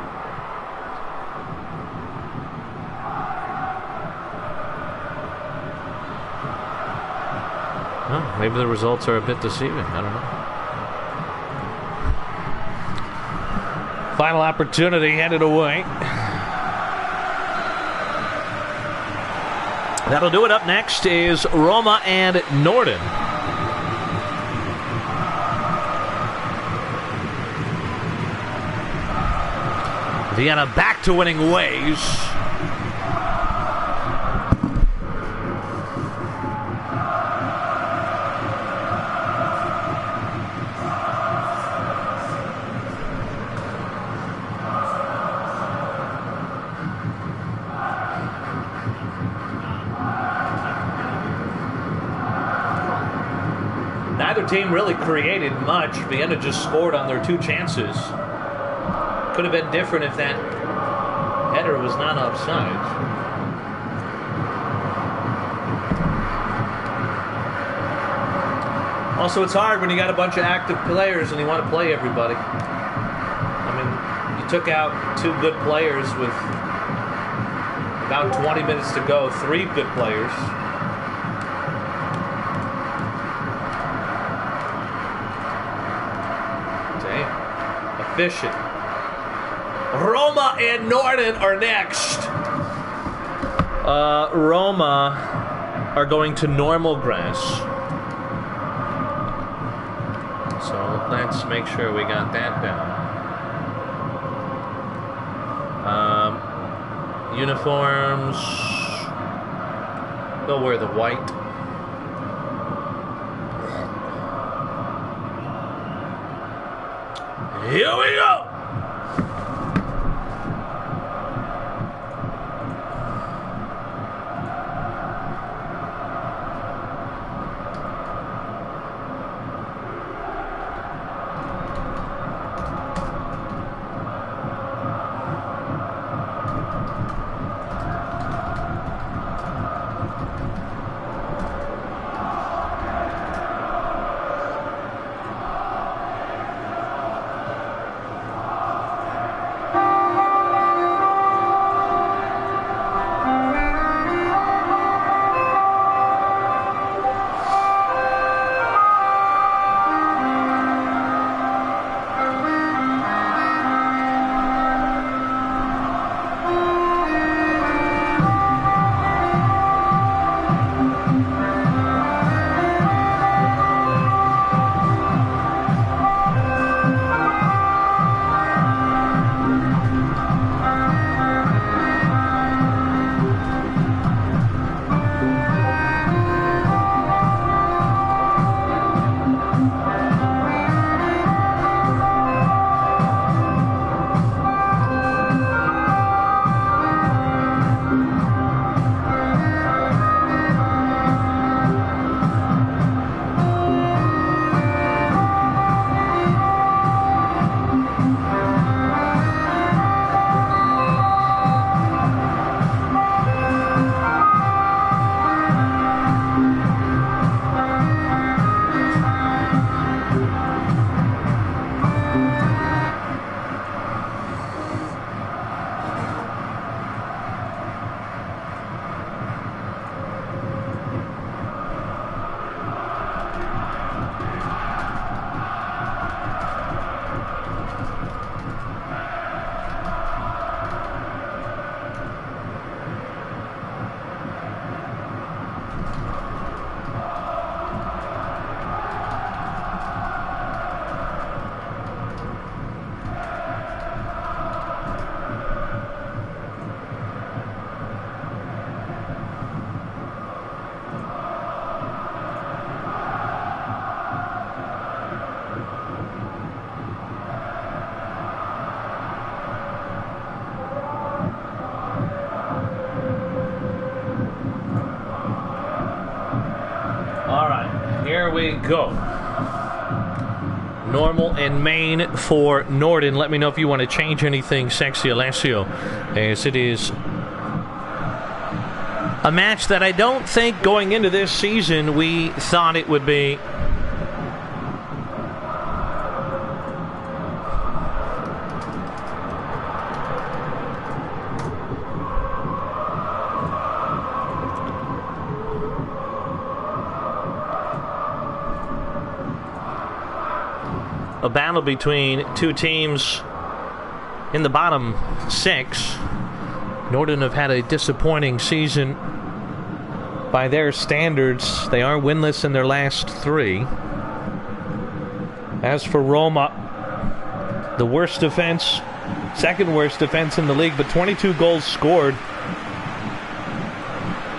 Oh, maybe the results are a bit deceiving. I don't know. Final opportunity headed away. That'll do it. Up next is Roma and Norden. Vienna back to winning ways. Team really created much. Vienna just scored on their 2 chances. Could have been different if that header was not offside. Also, it's hard when you got a bunch of active players and you want to play everybody. I mean, you took out 2 good players with about 20 minutes to go. 3 good players. Efficient. Roma and Norden are next. Roma are going to normal grass. So let's make sure we got that down. Uniforms. They'll wear the white. Here we go! we go. Normal and main for Norden. Let me know if you want to change anything, Sexy Alessio, as it is a match that I don't think going into this season we thought it would be. A battle between two teams in the bottom six. Norden have had a disappointing season by their standards. They are winless in their last three. As for Roma, the worst defense, second worst defense in the league, but 22 goals scored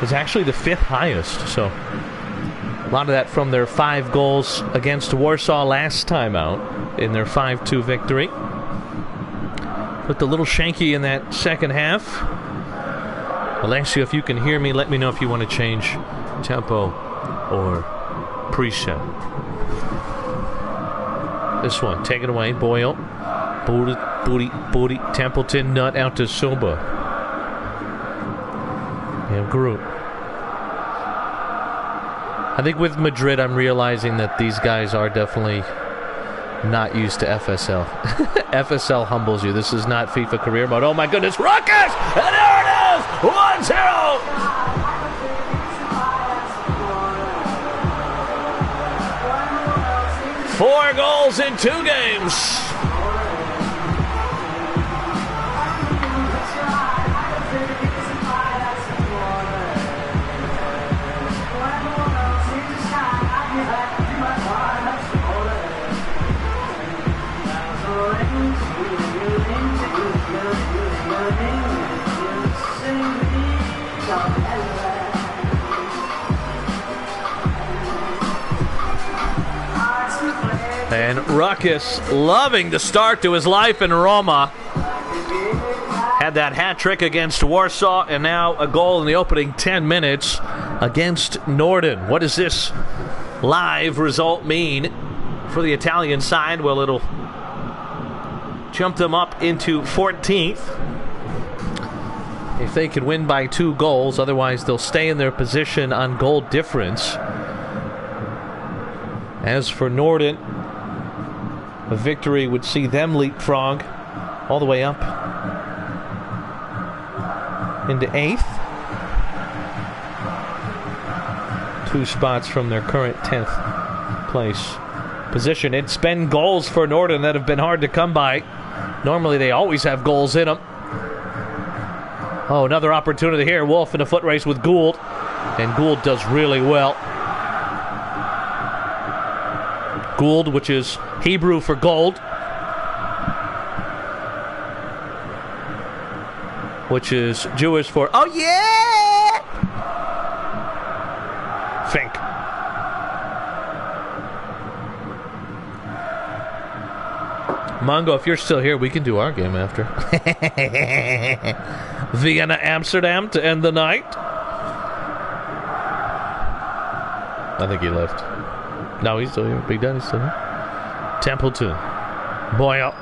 is actually the fifth highest. So a lot of that from their 5 goals against Warsaw last time out in their 5-2 victory. Looked a little shanky in that second half. Alessio, if you can hear me, let me know if you want to change tempo or preset. This one, take it away, Boyle. Booty. Templeton, nut out to Silva. And Groot. I think with Madrid, I'm realizing that these guys are definitely not used to FSL. FSL humbles you. This is not FIFA career mode. Oh my goodness, Ruckus! And there it is! 1-0! Four goals in 2 games. And Ruckus loving the start to his life in Roma. Had that hat trick against Warsaw and now a goal in the opening 10 minutes against Norden. What does this live result mean for the Italian side? Well, it'll jump them up into 14th if they can win by 2 goals. Otherwise, they'll stay in their position on goal difference. As for Norden, a victory would see them leapfrog all the way up into 8th. 2 spots from their current 10th place position. It's been goals for Norden that have been hard to come by. Normally they always have goals in them. Oh, another opportunity here. Wolf in a foot race with Gould. And Gould does really well. Gould, which is Hebrew for gold, which is Jewish for oh yeah, Fink. Mongo, if you're still here, we can do our game after. Vienna, Amsterdam to end the night. I think he left. No, he's still here. Big Daddy's still here. Templeton. Boyle.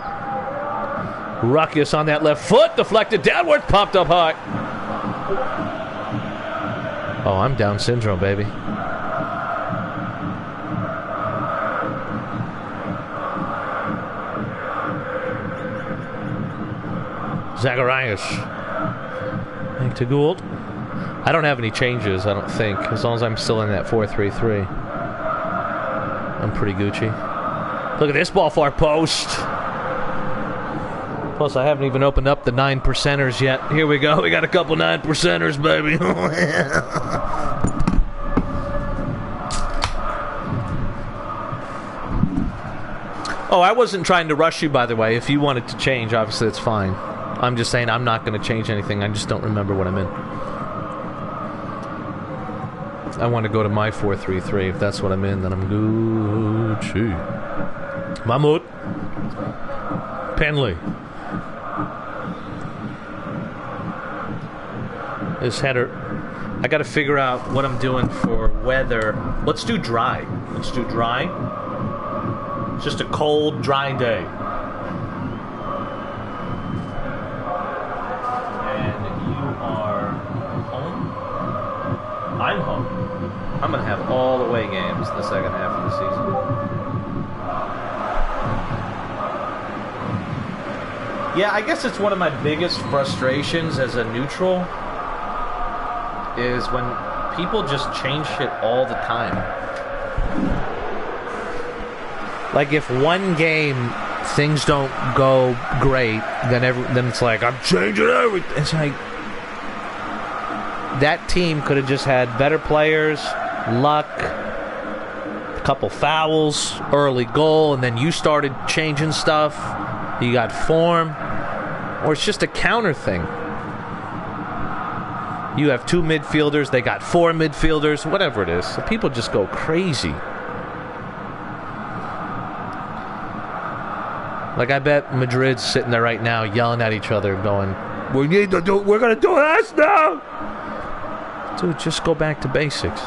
Ruckus on that left foot. Deflected downward. Popped up high. Oh, I'm Down syndrome, baby. Zacharias. Back to Gould. I don't have any changes, I don't think. As long as I'm still in that 4-3-3. I'm pretty Gucci. Look at this ball far post. Plus, I haven't even opened up the 9%ers yet. Here we go. We got a couple 9%ers, baby. Oh, I wasn't trying to rush you, by the way. If you wanted to change, obviously, it's fine. I'm just saying I'm not going to change anything. I just don't remember what I'm in. I want to go to my 4-3-3. If that's what I'm in, then I'm Gucci. Mahmoud. Penley. This header I got to figure out what I'm doing for weather. Let's do dry. Let's do dry. It's just a cold, dry day. And you are home? I'm home. I'm going to have all away games in the second half of the season. Yeah, I guess it's one of my biggest frustrations as a neutral is when people just change shit all the time. Like if one game things don't go great, then it's like I'm changing everything. It's like that team could have just had better players, luck, a couple fouls, early goal, and then you started changing stuff. You got form, or it's just a counter thing. You have 2 midfielders, they got 4 midfielders, whatever it is. So people just go crazy. Like I bet Madrid's sitting there right now yelling at each other, going, we're gonna do this now. Dude, just go back to basics.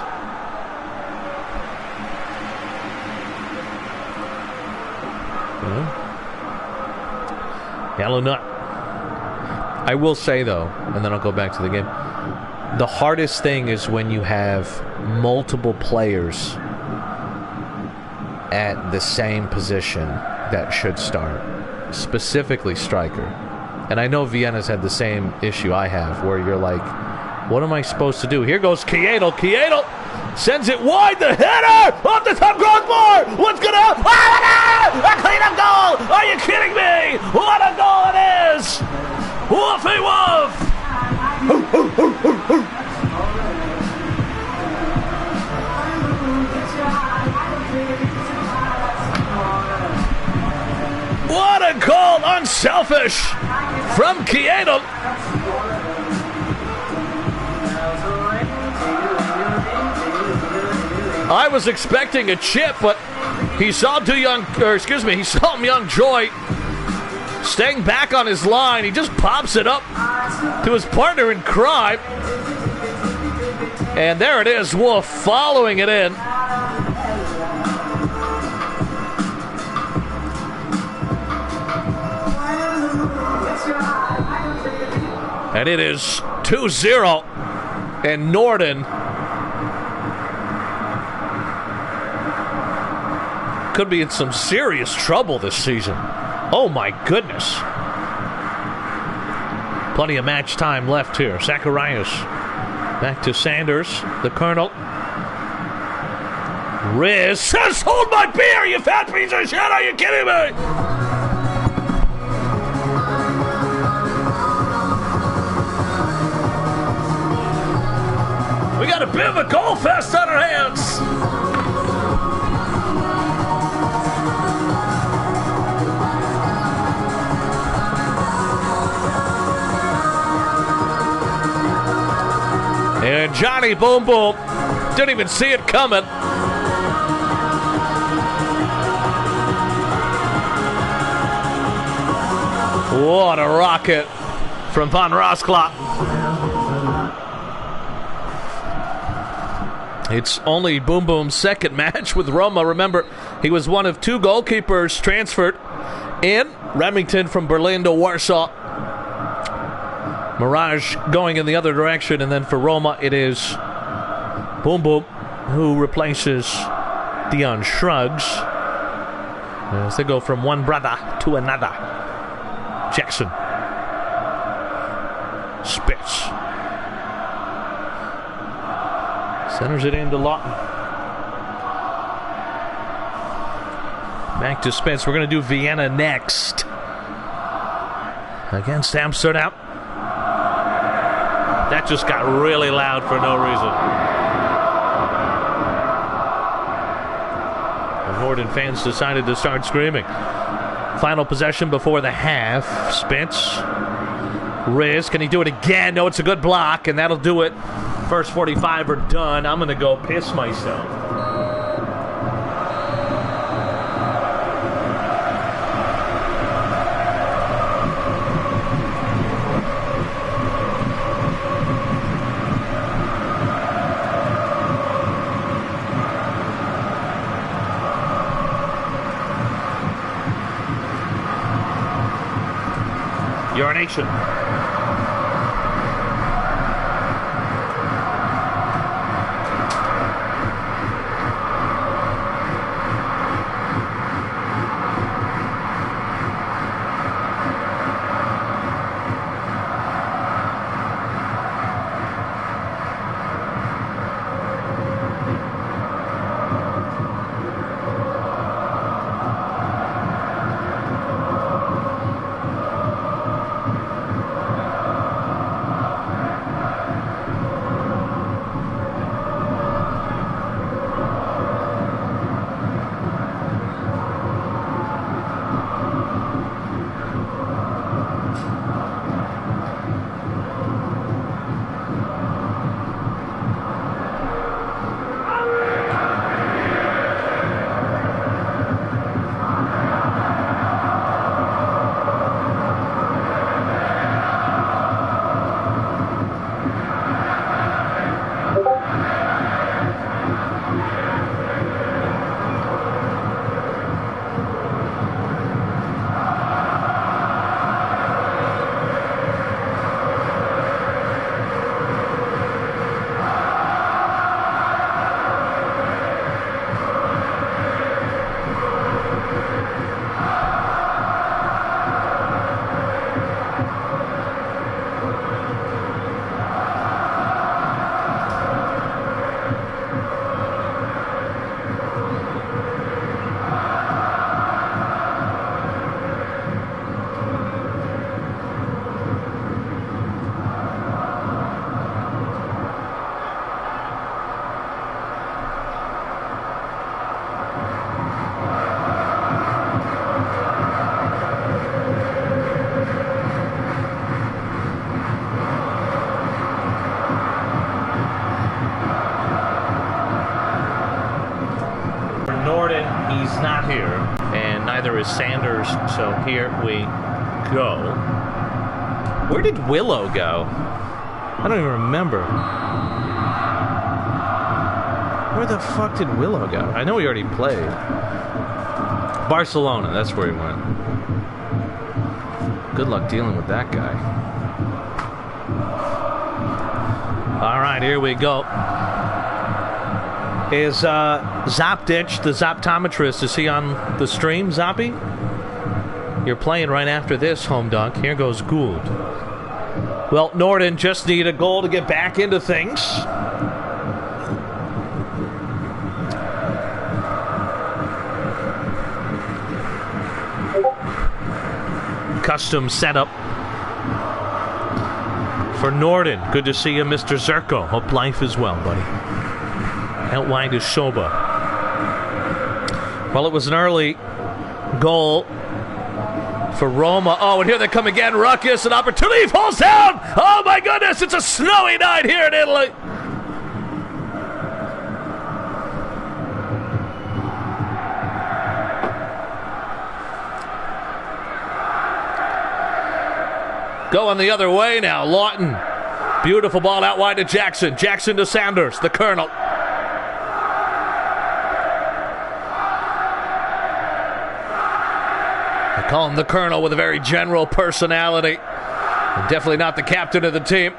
Yellow nut. I will say though, and then I'll go back to the game. The hardest thing is when you have multiple players at the same position that should start, specifically striker. And I know Vienna's had the same issue I have, where you're like, what am I supposed to do? Here goes Kietel. Kietel sends it wide. The header off the top crossbar. What's going to happen? A clean-up goal. Are you kidding me? What a goal it is. Woofy woof. What a goal, unselfish from Kietel. I was expecting a chip, but he saw Myung Joy staying back on his line. He just pops it up to his partner in crime. And there it is, Wolf following it in. And it is 2-0. And Norden could be in some serious trouble this season. Oh my goodness. Plenty of match time left here. Zacharias back to Sanders, the Colonel. Riz says, hold my beer, you fat piece of shit. Are you kidding me? We got a bit of a goal fest on our hands. And Johnny Boom Boom didn't even see it coming. What a rocket from Van Roskla. It's only Boom Boom's second match with Roma. Remember, he was one of 2 goalkeepers transferred in. Remington from Berlin to Warsaw. Mirage going in the other direction, and then for Roma it is Boom Boom who replaces Dion Shrugs as they go from one brother to another. Jackson Spitz centers it into Lawton. Back to Spitz. We're going to do Vienna next against Amsterdam. That just got really loud for no reason. The Norden fans decided to start screaming. Final possession before the half. Spence. Riz, can he do it again? No, it's a good block, and that'll do it. First 45 are done. I'm going to go piss myself. situation. He's not here, and neither is Sanders, so here we go. Where did Willow go? I don't even remember. Where the fuck did Willow go? I know he already played. Barcelona, that's where he went. Good luck dealing with that guy. All right, here we go. Is Zoptich, the Zoptometrist, is he on the stream, Zoppy? You're playing right after this, home dunk. Here goes Gould. Well, Norden just need a goal to get back into things. Custom setup for Norden. Good to see you, Mr. Zerko. Hope life is well, buddy. Out wide is Shoba. Well, it was an early goal for Roma. Oh, and here they come again. Ruckus, an opportunity, falls down. Oh, my goodness, it's a snowy night here in Italy. Going the other way now, Lawton. Beautiful ball out wide to Jackson. Jackson to Sanders, the Colonel. Call him the Colonel with a very general personality. And definitely not the captain of the team.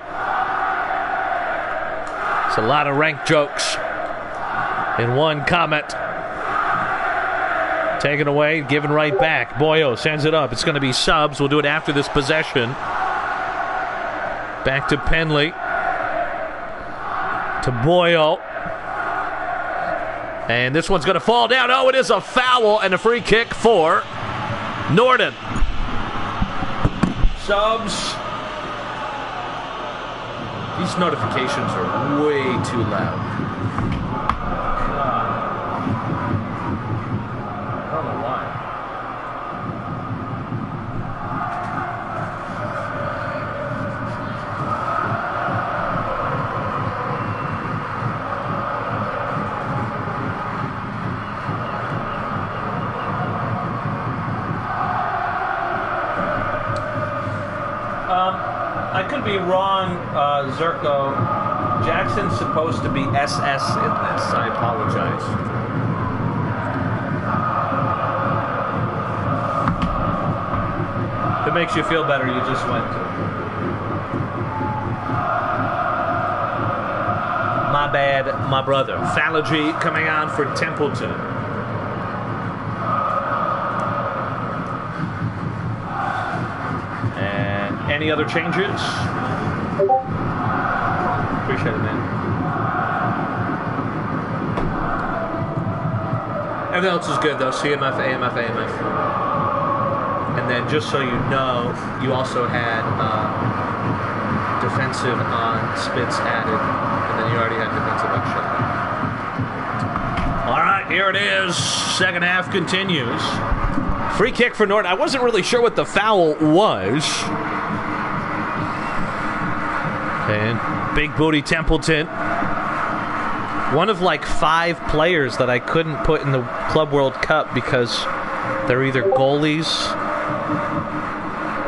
It's a lot of rank jokes in one comment. Taken away, given right back. Boyo sends it up. It's going to be subs. We'll do it after this possession. Back to Penley. To Boyo. And this one's going to fall down. Oh, it is a foul and a free kick for Norden. Subs. These notifications are way too loud. God. I don't know why. I could be wrong, Zerko. Jackson's supposed to be SS in this. I apologize. it makes you feel better, you just went to. My bad, my brother. Phalangy coming on for Templeton. And any other changes? Appreciate it, man. Everything else is good, though. CMF, AMF, AMF. And then, just so you know, you also had defensive on Spitz added. And then you already had defensive on Shell. All right, here it is. Second half continues. Free kick for Norton. I wasn't really sure what the foul was. And big booty Templeton. One of like 5 players that I couldn't put in the Club World Cup because they're either goalies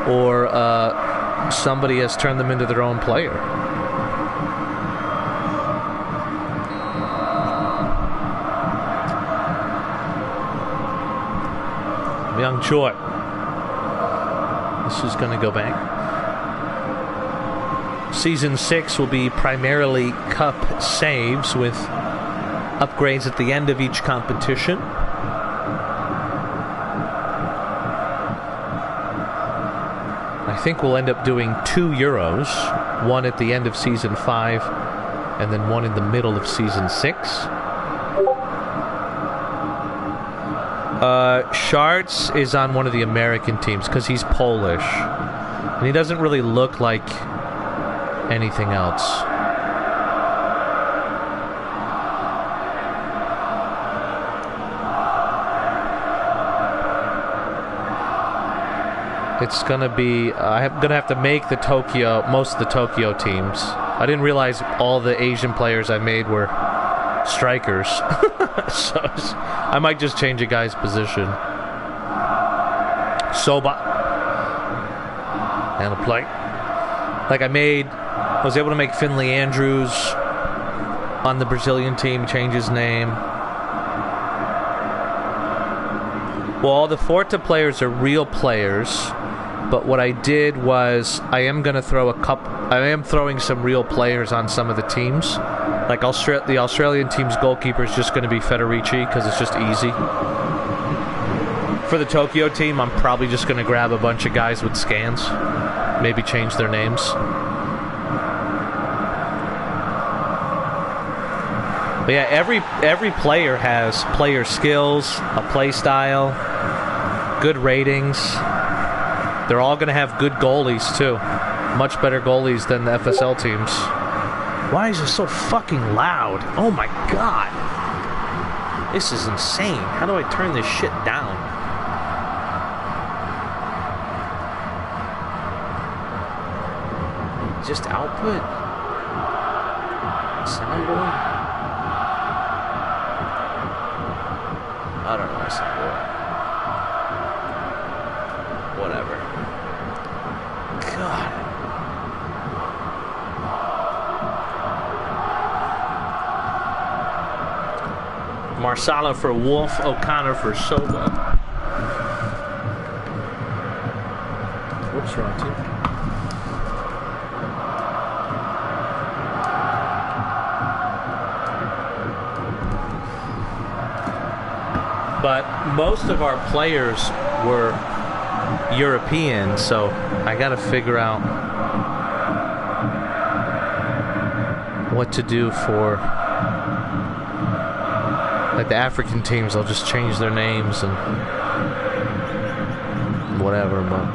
or somebody has turned them into their own player. Young Choi. This is going to go back. Season 6 will be primarily cup saves with upgrades at the end of each competition. I think we'll end up doing 2 Euros, one at the end of Season 5 and then one in the middle of Season 6. Sharts is on one of the American teams because he's Polish. And he doesn't really look like anything else. It's gonna be I'm gonna have to make the most of the Tokyo teams. I didn't realize all the Asian players I made were strikers. So I might just change a guy's position. Soba and a play. Like I was able to make Finley Andrews on the Brazilian team change his name. Well, all the Forte players are real players, but what I did was I am throwing some real players on some of the teams. Like the Australian team's goalkeeper is just going to be Federici because it's just easy. For the Tokyo team, I'm probably just going to grab a bunch of guys with scans, maybe change their names. But yeah, every player has player skills, a play style, good ratings. They're all going to have good goalies too, much better goalies than the FSL teams. Why is it so fucking loud? Oh my god. This is insane. How do I turn this shit down? Just output? Soundboard? I don't know, soundboard. Whatever. God. Marsala for Wolf, O'Connor for Soba. What's wrong, too? But most of our players were European, so I gotta figure out what to do for like the African teams. I'll just change their names and whatever, but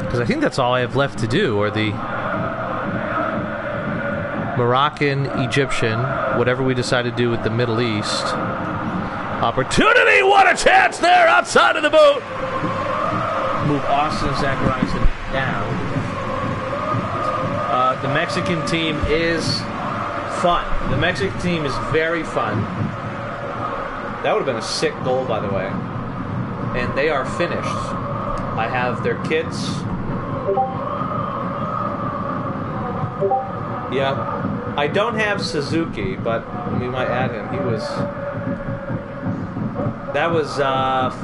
because I think that's all I have left to do, or the Moroccan, Egyptian, whatever we decide to do with the Middle East. Opportunity! What a chance there outside of the boot! Move Austin and Zacharias down. The Mexican team is fun. The Mexican team is very fun. That would have been a sick goal, by the way. And they are finished. I have their kits. Yeah. I don't have Suzuki, but we might add him. He was... That was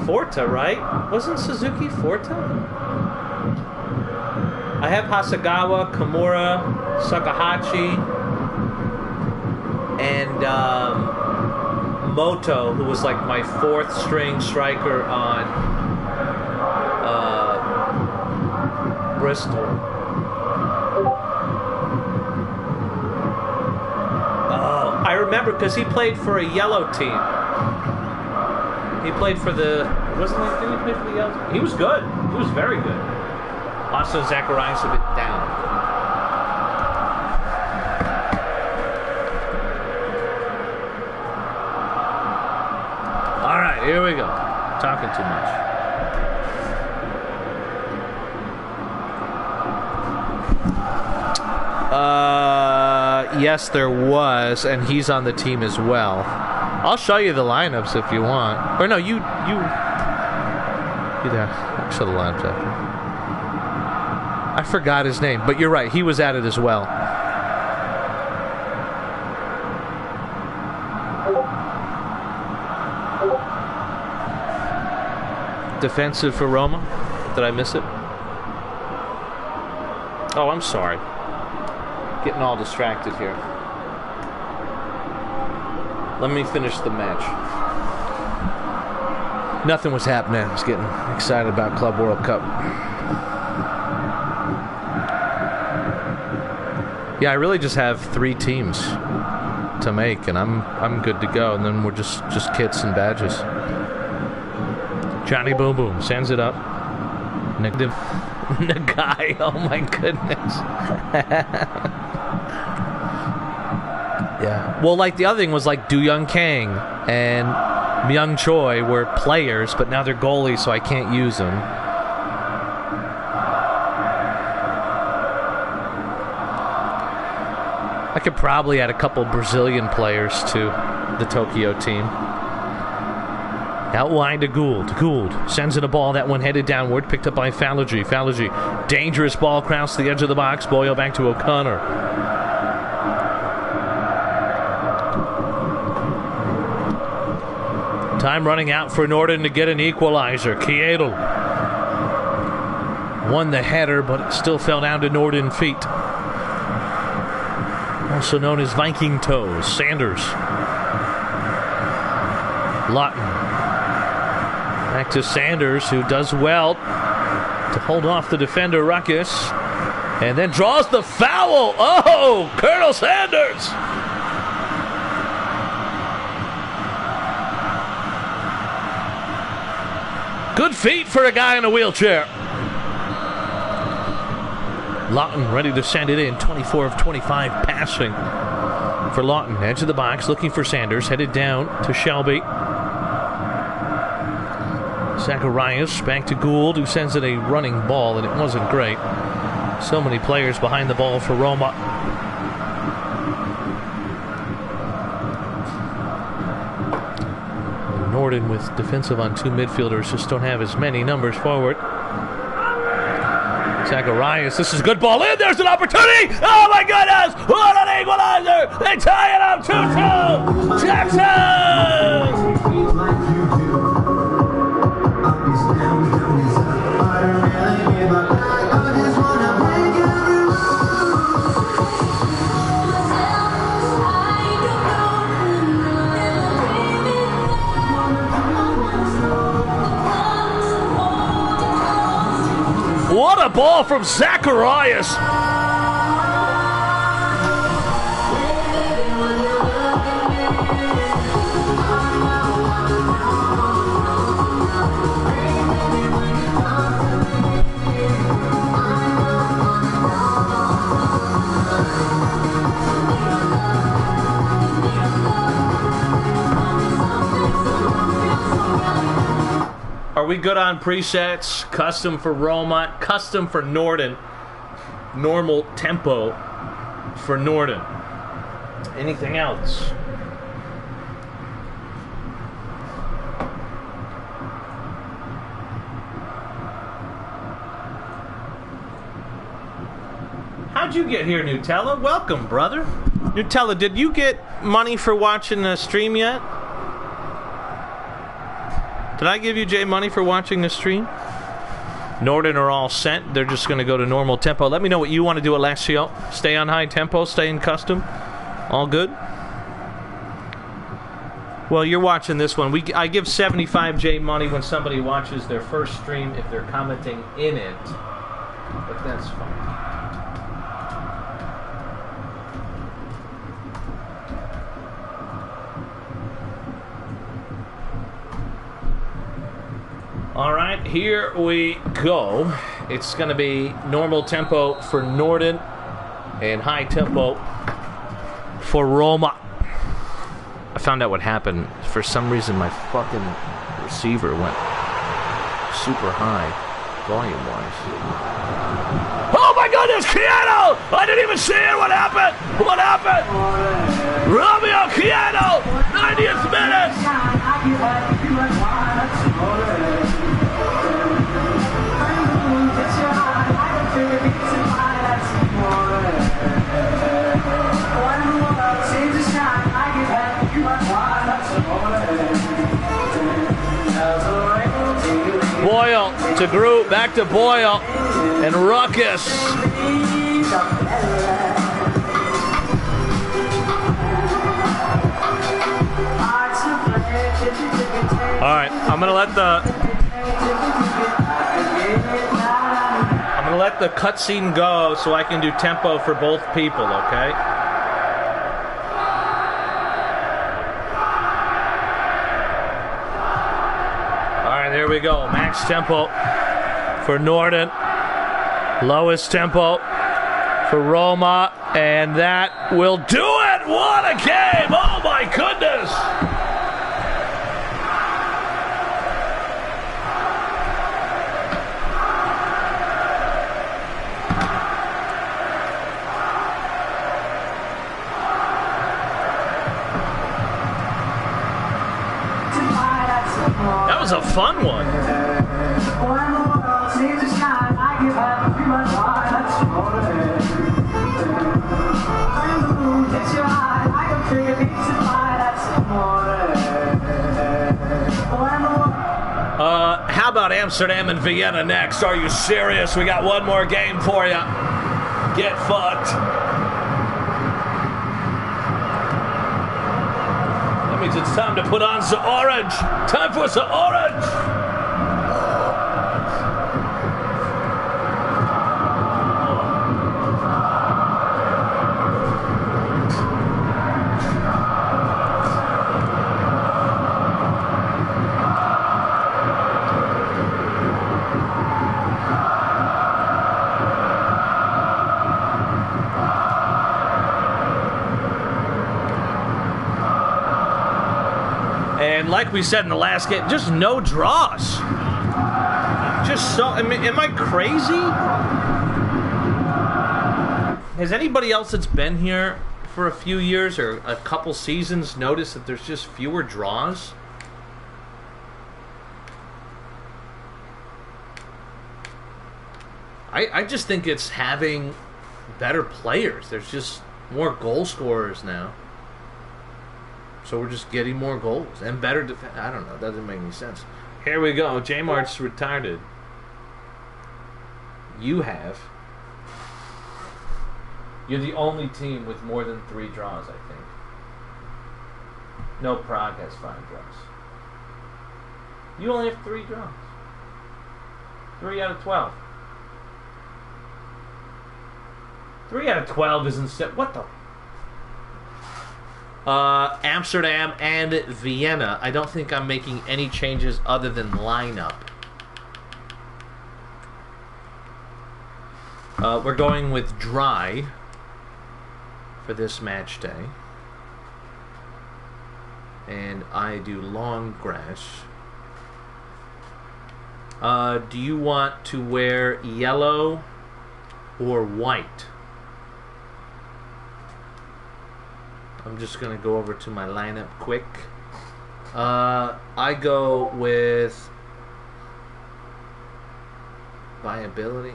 Forta, right? Wasn't Suzuki Forta? I have Hasagawa, Kimura, Sakahachi, and Moto, who was like my 4th string striker on Bristol. Oh, I remember because he played for a yellow team. He played for the... Wasn't he? Did he play for the yellow team? He was good. He was very good. Also, Zacharias a bit down. All right, here we go. Talking too much. Yes, there was, and he's on the team as well. I'll show you the lineups if you want. Or no, you there. I'll show the lineups after. I forgot his name, but you're right. He was at it as well. Defensive for Roma. Did I miss it? Oh, I'm sorry. Getting all distracted here. Let me finish the match. Nothing was happening. I was getting excited about Club World Cup. Yeah, I really just have 3 teams to make, and I'm good to go. And then we're just kits and badges. Johnny Boom Boom sends it up. Negative. Nagai. Oh my goodness. Yeah. Well, like the other thing was like Do Young Kang and Myung Choi were players, but now they're goalies, so I can't use them. I could probably add a couple Brazilian players to the Tokyo team. Outline to Gould. Gould sends in a ball. That one headed downward. Picked up by Fallagy. Fallagy. Dangerous ball. Crossed the edge of the box. Boyle back to O'Connor. Time running out for Norden to get an equalizer. Kiedel won the header, but it still fell down to Norden feet. Also known as Viking toes. Sanders. Lawton. Back to Sanders, who does well to hold off the defender, Ruckus. And then draws the foul. Oh, Colonel Sanders. Good feet for a guy in a wheelchair. Lawton ready to send it in. 24 of 25 passing for Lawton. Edge of the box, looking for Sanders. Headed down to Shelby. Zacharias back to Gould, who sends it a running ball, and it wasn't great. So many players behind the ball for Roma. Norden with defensive on 2 midfielders just don't have as many numbers forward. Zacharias, this is a good ball in. There's an opportunity. Oh my goodness! What an equalizer! They tie it up 2-2. Jackson! What a ball from Zacharias! Are we good on presets? Custom for Roma, custom for Norden, normal tempo for Norden. Anything else? How'd you get here, Nutella? Welcome, brother. Nutella, did you get money for watching the stream yet? Did I give you J Money for watching the stream? Norden are all sent. They're just going to go to normal tempo. Let me know what you want to do, Alessio. Stay on high tempo, stay in custom. All good? Well, you're watching this one. I give 75 J Money when somebody watches their first stream if they're commenting in it. But that's fine. All right, here we go. It's going to be normal tempo for Norden and high tempo for Roma. I found out what happened. For some reason, my fucking receiver went super high volume-wise. Oh my goodness, Chiano! I didn't even see it. What happened? What happened? Romeo Chiano, 90th minute. Boyle to Groot, back to Boyle, and Ruckus. All right, I'm gonna let the cutscene go so I can do tempo for both people, okay? There we go. Max tempo for Norden. Lowest tempo for Roma. And that will do it. What a game. Oh, my goodness. That was a fun one. How about Amsterdam and Vienna next? Are you serious? We got one more game for you. Get fucked. That means it's time to put on the orange. Time for the orange. And like we said in the last game, just no draws. Just so, I mean, am I crazy? Has anybody else that's been here for a few years or a couple seasons noticed that there's just fewer draws? I just think it's having better players. There's just more goal scorers now. So we're just getting more goals and better defense. I don't know. That doesn't make any sense. Here we go. J-Mart's retarded. You have. You're the only team with more than 3 draws, I think. No, Prague has 5 draws. You only have 3 draws. 3 out of 12. 3 out of 12 isn't set. What the? Amsterdam and Vienna. I don't think I'm making any changes other than lineup. We're going with dry for this match day. And I do long grass. Do you want to wear yellow or white? I'm just going to go over to my lineup quick. I go with viability.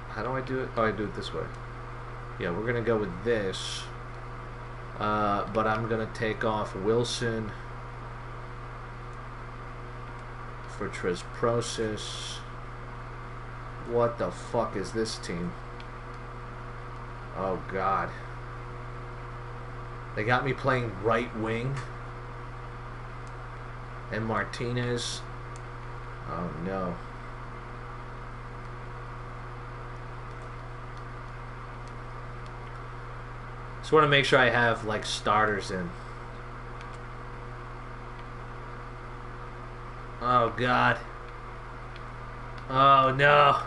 How do I do it? Oh, I do it this way. Yeah, we're going to go with this. But I'm going to take off Wilson for Tresprosis. What the fuck is this team? Oh, God. They got me playing right wing. And Martinez. Oh, no. Just want to make sure I have, like, starters in. Oh, God. Oh, no.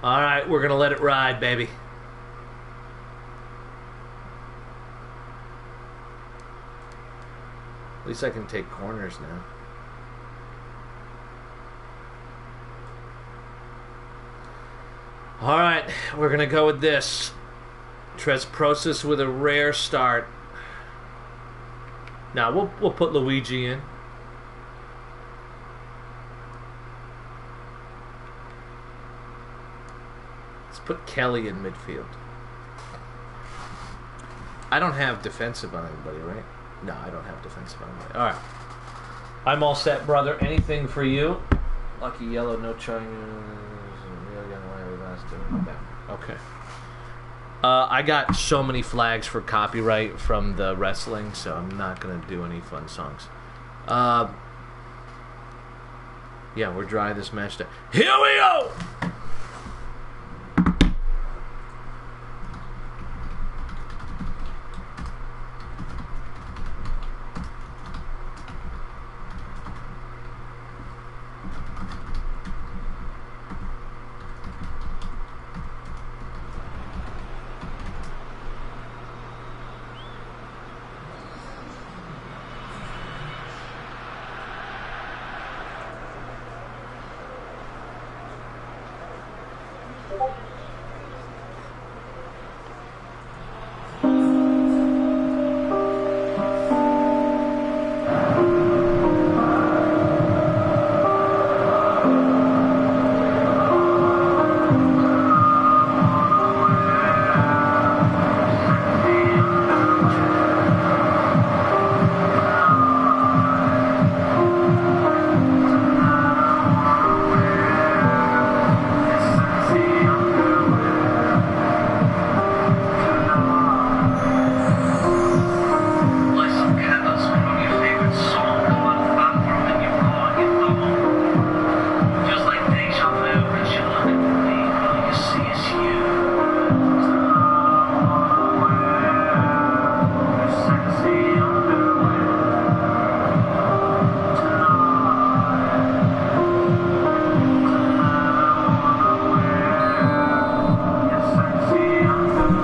All right, we're going to let it ride, baby. At least I can take corners now. All right, we're going to go with this. Tresprosis with a rare start. Now, we'll put Luigi in. Let's put Kelly in midfield. I don't have defensive on anybody, right? No, I don't have defensive on anybody. All right. I'm all set, brother. Anything for you? Lucky yellow, no charging. Okay. I got so many flags for copyright from the wrestling, so I'm not going to do any fun songs. Yeah, we're dry this match day. Here we go!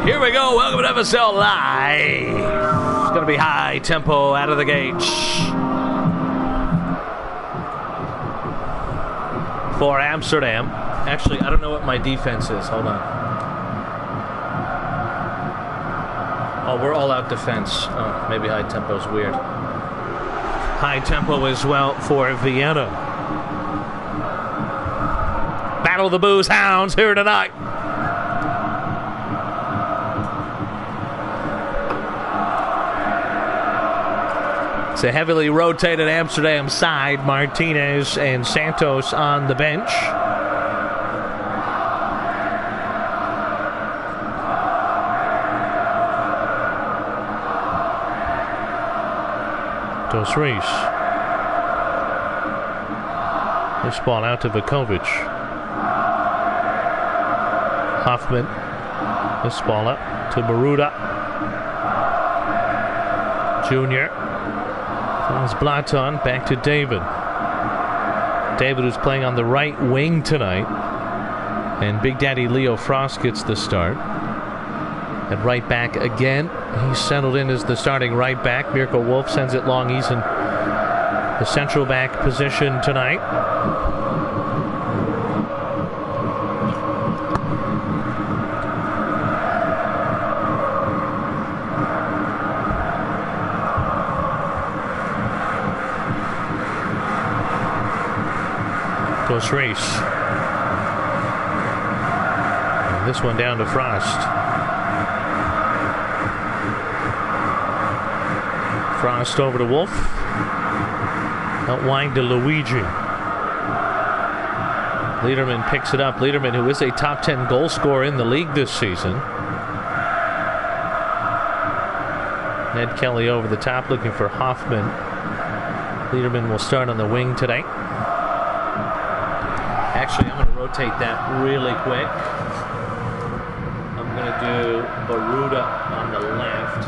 Here we go. Welcome to Fsl Live. It's going to be high tempo out of the gates. For Amsterdam. Actually, I don't know what my defense is. Hold on. Oh, we're all out defense. Oh, maybe high tempo's weird. High tempo as well for Vienna. Battle of the Booze Hounds here tonight. It's a heavily rotated Amsterdam side. Martinez and Santos on the bench. Dos Reis. This ball out to Vukovic. Hoffman. This ball up to Maruda. Junior. It's Blaton, back to David. David who's playing on the right wing tonight. And Big Daddy Leo Frost gets the start. At right back again. He's settled in as the starting right back. Mirko Wolf sends it long. He's in the central back position tonight. Close race. And this one down to Frost. Frost over to Wolf. Out wide to Luigi. Lederman picks it up. Lederman, who is a top 10 goal scorer in the league this season. Ned Kelly over the top looking for Hoffman. Lederman will start on the wing today. Actually, I'm going to rotate that really quick. I'm going to do Baruda on the left.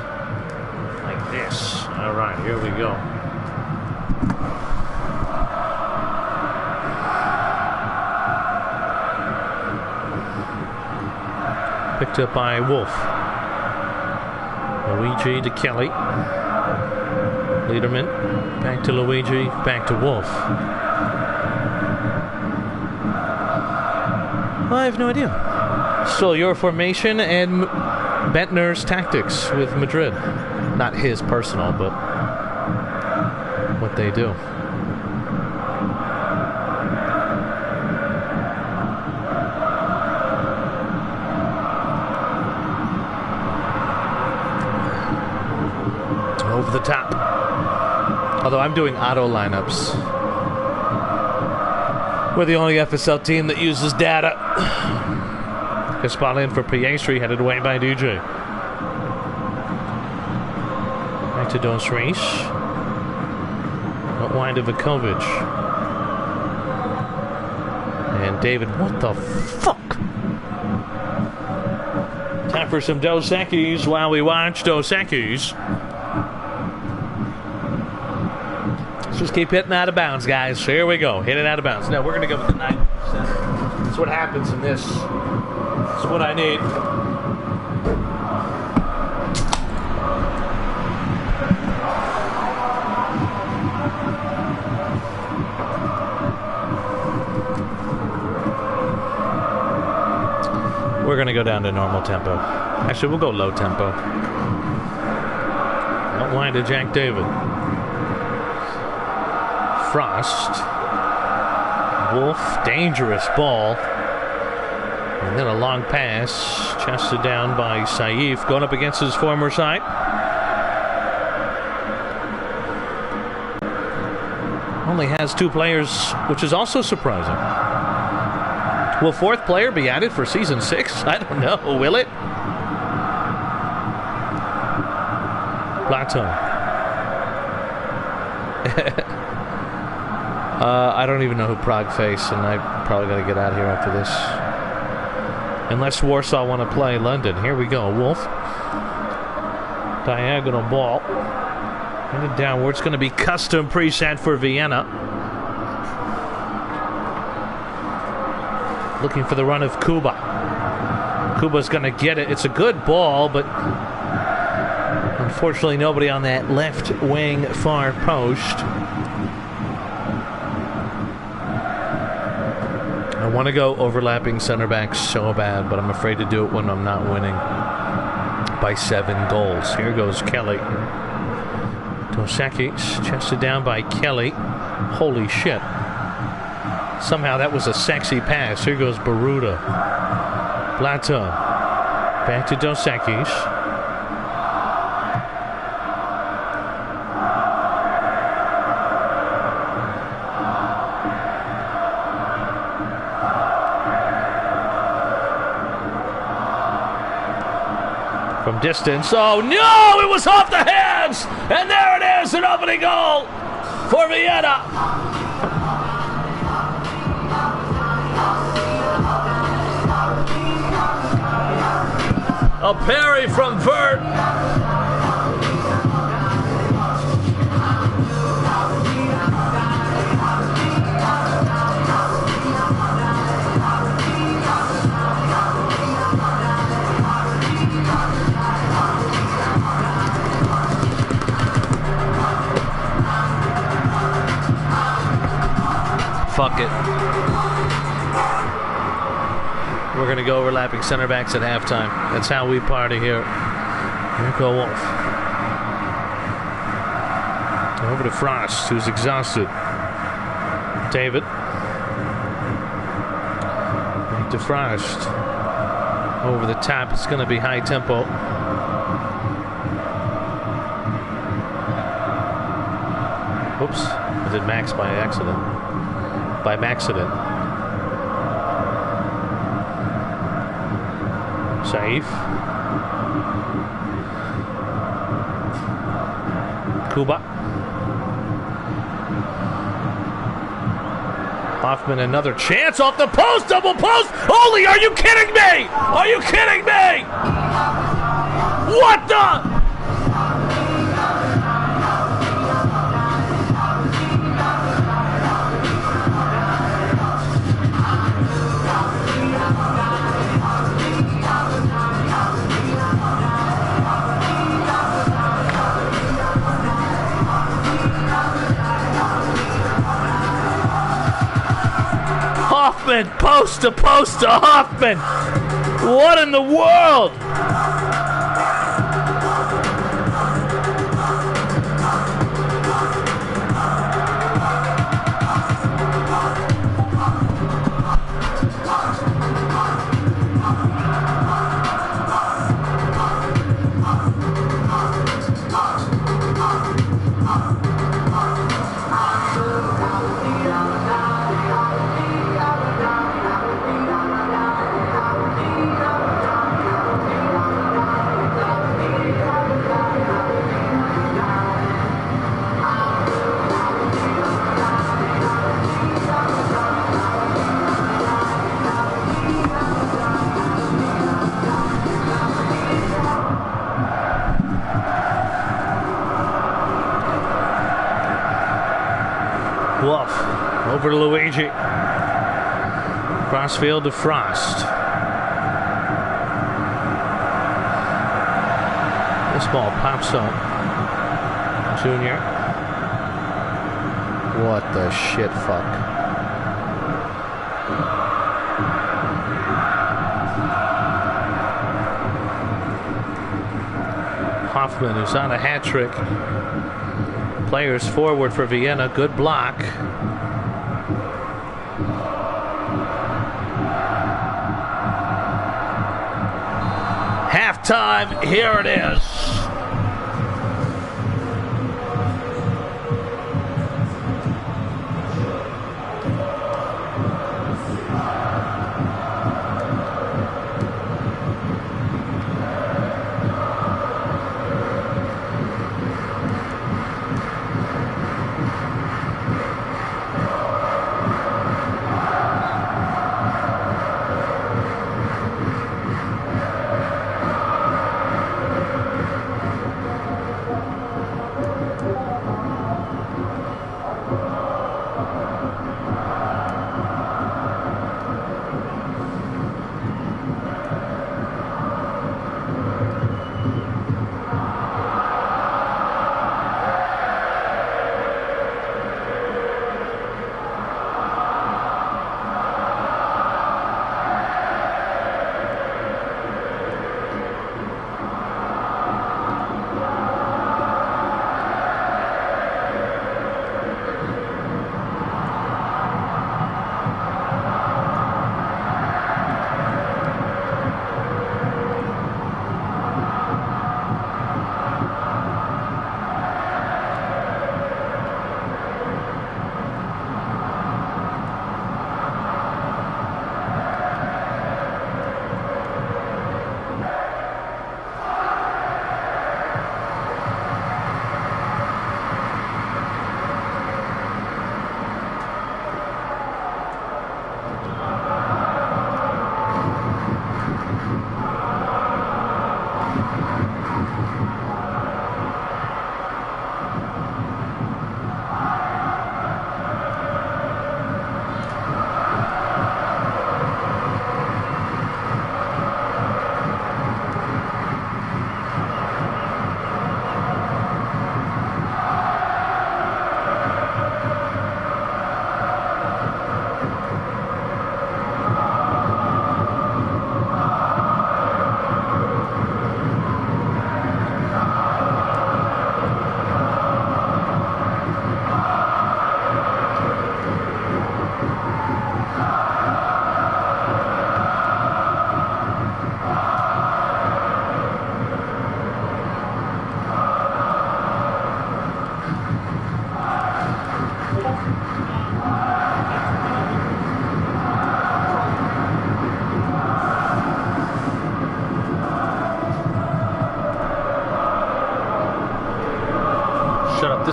Like this. All right, here we go. Picked up by Wolf. Luigi to Kelly. Lederman. Back to Luigi. Back to Wolf. I have no idea. Still your formation and Bentner's tactics with Madrid. Not his personal, but what they do. Over the top. Although I'm doing auto lineups. We're the only FSL team that uses data. Kaspalian for Piastri, headed away by DJ. Back to Dos Reis. Out wide to Vukovic. And David, what the fuck? Time for some Dos Equis while we watch Dos Equis. Just keep hitting out of bounds, guys. Here we go. Hit it out of bounds. Now, we're going to go with the 90%. That's what happens in this. That's what I need. We're going to go down to normal tempo. Actually, we'll go low tempo. Don't line to Jack David. Frost. Wolf, dangerous ball. And then a long pass, chested down by Saif, going up against his former side. Only has 2 players, which is also surprising. Will 4th player be added for season 6? I don't know. Will it? Plateau. I don't even know who Prague face, and I probably got to get out of here after this. Unless Warsaw want to play London. Here we go. Wolf. Diagonal ball. Headed downward. It's going to be custom preset for Vienna. Looking for the run of Kuba. Kuba's going to get it. It's a good ball, but unfortunately nobody on that left wing far post. I want to go overlapping center backs so bad, but I'm afraid to do it when I'm not winning by 7 goals. Here goes Kelly. Dos Equis, chested down by Kelly. Holy shit. Somehow that was a sexy pass. Here goes Baruda. Plateau. Back to Dos Equis. From distance. Oh no! It was off the hands! And there it is! An opening goal for Vienna! A parry from Vert. Fuck it. We're going to go overlapping center backs at halftime. That's how we party here. Here go Wolf. Over to Frost, who's exhausted. David. Back to Frost. Over the top. It's going to be high tempo. Oops. I did Max by accident. By Maxident. Safe. Kuba. Hoffman, another chance off the post, double post. Holy, are you kidding me? Are you kidding me? What the? Hoffman, post to Hoffman. What in the world? Wolf over to Luigi. Crossfield to Frost. This ball pops up. Junior. What the shit fuck? Hoffman, who's on a hat trick. Players forward for Vienna. Good block. Halftime. Here it is.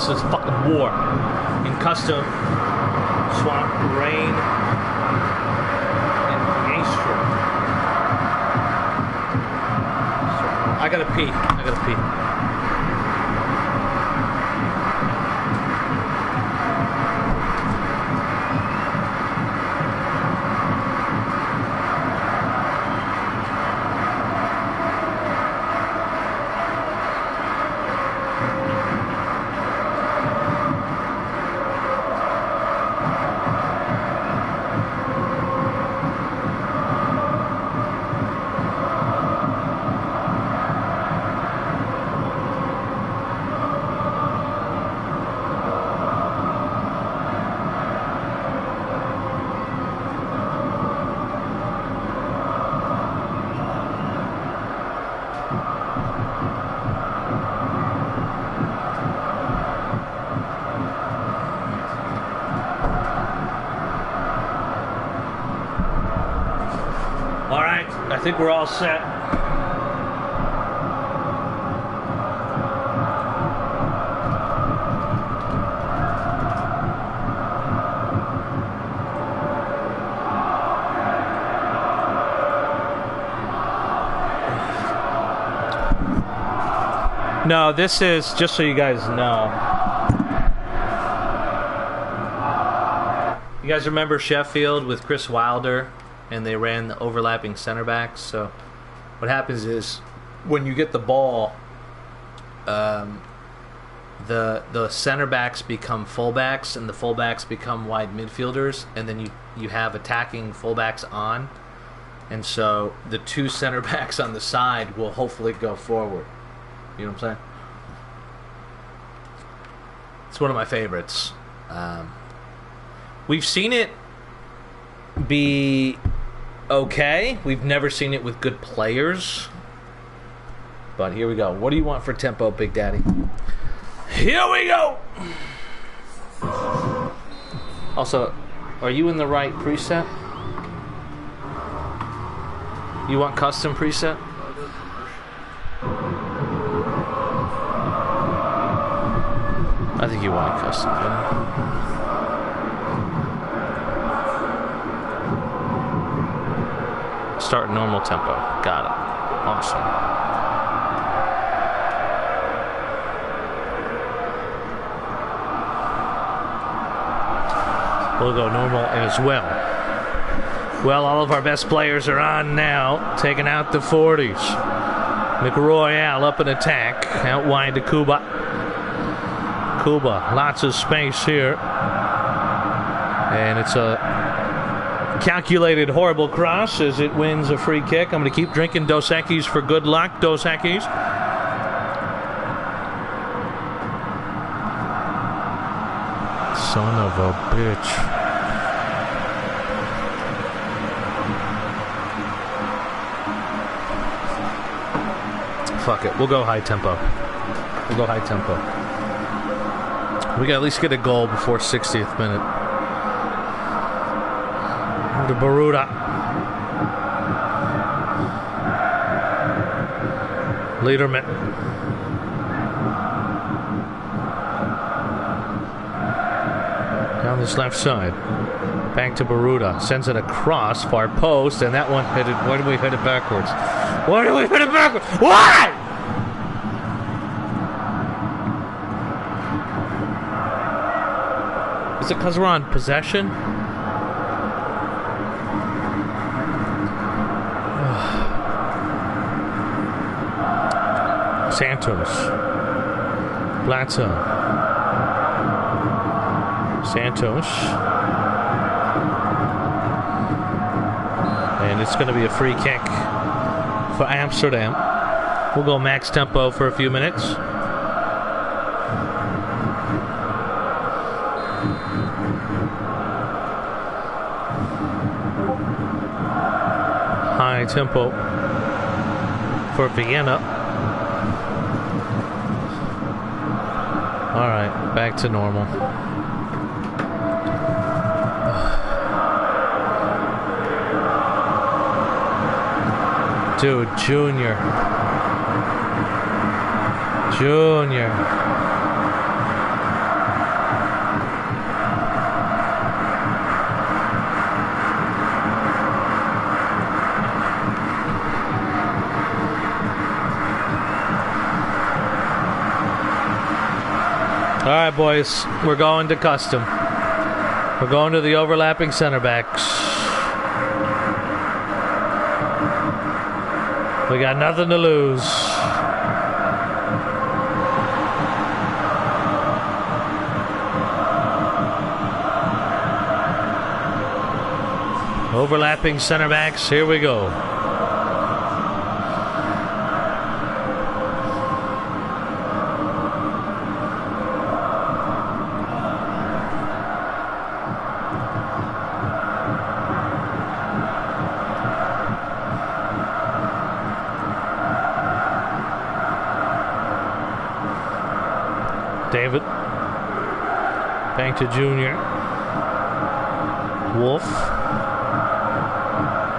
This is fucking war. In custom, swamp, rain, and Maestro. I gotta pee. I think we're all set. No, this is, just so you guys know. You guys remember Sheffield with Chris Wilder? And they ran the overlapping center backs. So what happens is when you get the ball, the center backs become fullbacks, and the fullbacks become wide midfielders, and then you have attacking fullbacks on, and so the two center backs on the side will hopefully go forward. You know what I'm saying? It's one of my favorites. We've seen it be okay. We've never seen it with good players. But here we go. What do you want for tempo, Big Daddy? Here we go! Also, are you in the right preset? You want custom preset? I think you want custom. Start normal tempo. Got it. Awesome. We'll go normal as well. Well, all of our best players are on now, taking out the 40s. McRoyale up in attack, out wide to Cuba. Cuba, lots of space here. And it's a calculated horrible cross as it wins a free kick. I'm going to keep drinking Dos Equis for good luck. Dos Equis. Son of a bitch. Fuck it. We'll go high tempo. We'll go high tempo. We got to at least get a goal before 60th minute. To Baruda. Lederman. Down this left side. Back to Baruda. Sends it across, far post, and that one hit it. Why did we hit it backwards? Why did we hit it backwards? Why? Is it because we're on possession? Santos. Plata. Santos. And it's going to be a free kick for Amsterdam. We'll go max tempo for a few minutes. High tempo for Vienna. All right, back to normal. Dude, Junior. right, boys. We're going to custom. We're going to the overlapping center backs. We got nothing to lose. Overlapping center backs. Here we go. David. Back to Junior. Wolf.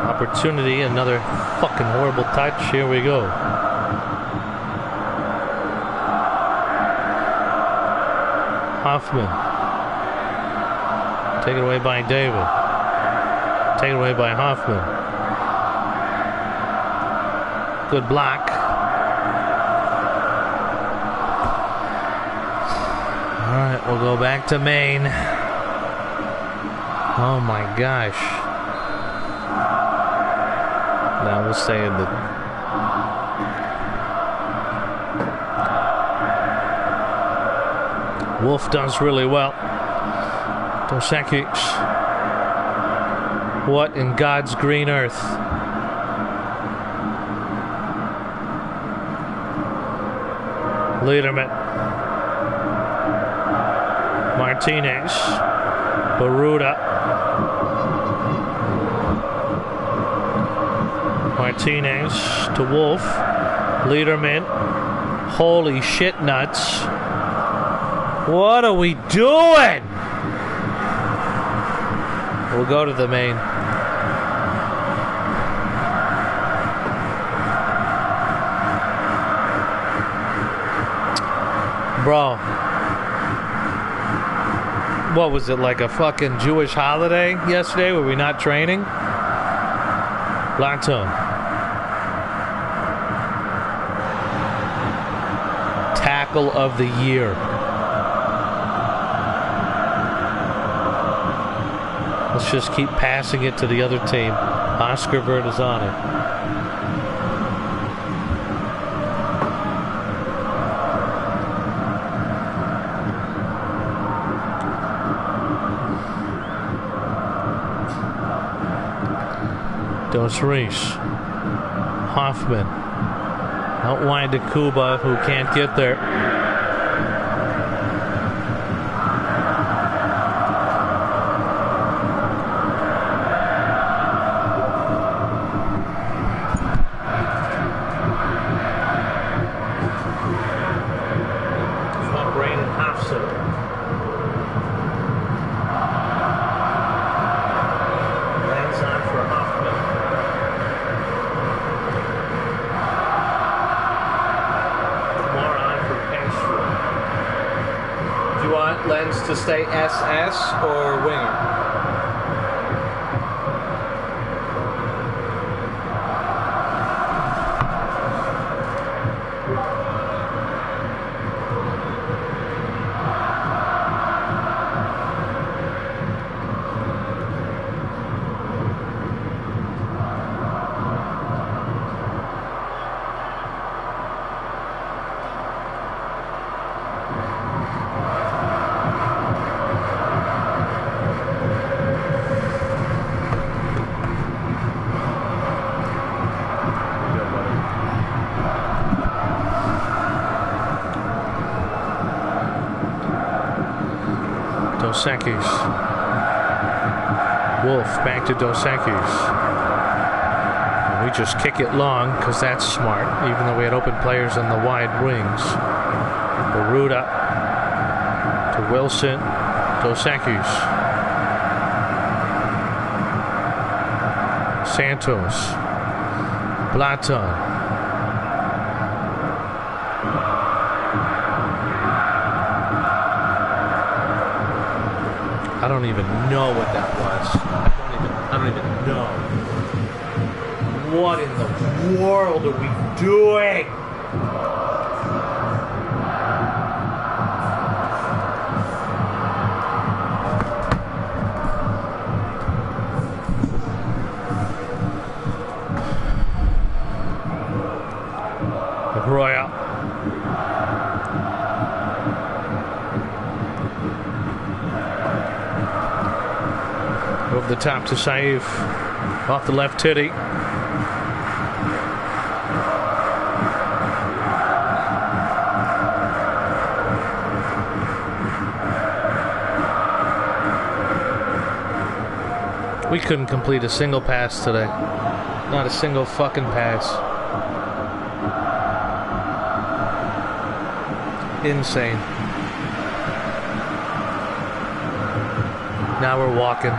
Opportunity. Another fucking horrible touch. Here we go. Hoffman. Taken away by David. Taken away by Hoffman. Good block. Alright, we'll go back to Maine. Oh my gosh. Now we'll stay in the... Wolf does really well. Dosaki. What in God's green earth? Lederman. Martinez. Baruda. Martinez to Wolf. Lederman. Holy shit nuts. What are we doing? We'll go to the main. Bro. What was it, like a fucking Jewish holiday yesterday? Were we not training? Blackton. Tackle of the year. Let's just keep passing it to the other team. Oscar Vert is on it. Dos Reis. Hoffman. Outlined to Kuba, who can't get there. To stay SS or winger? Dos Santos. Wolf back to Dos Santos. And we just kick it long because that's smart, even though we had open players in the wide wings. Baruda to Wilson. Dos Santos. Santos. Blaton. I don't even know what that was. I don't even know. What in the world are we doing? the top to Saif. Off the left titty. We couldn't complete a single pass today. Not a single fucking pass. Insane. Now we're walking.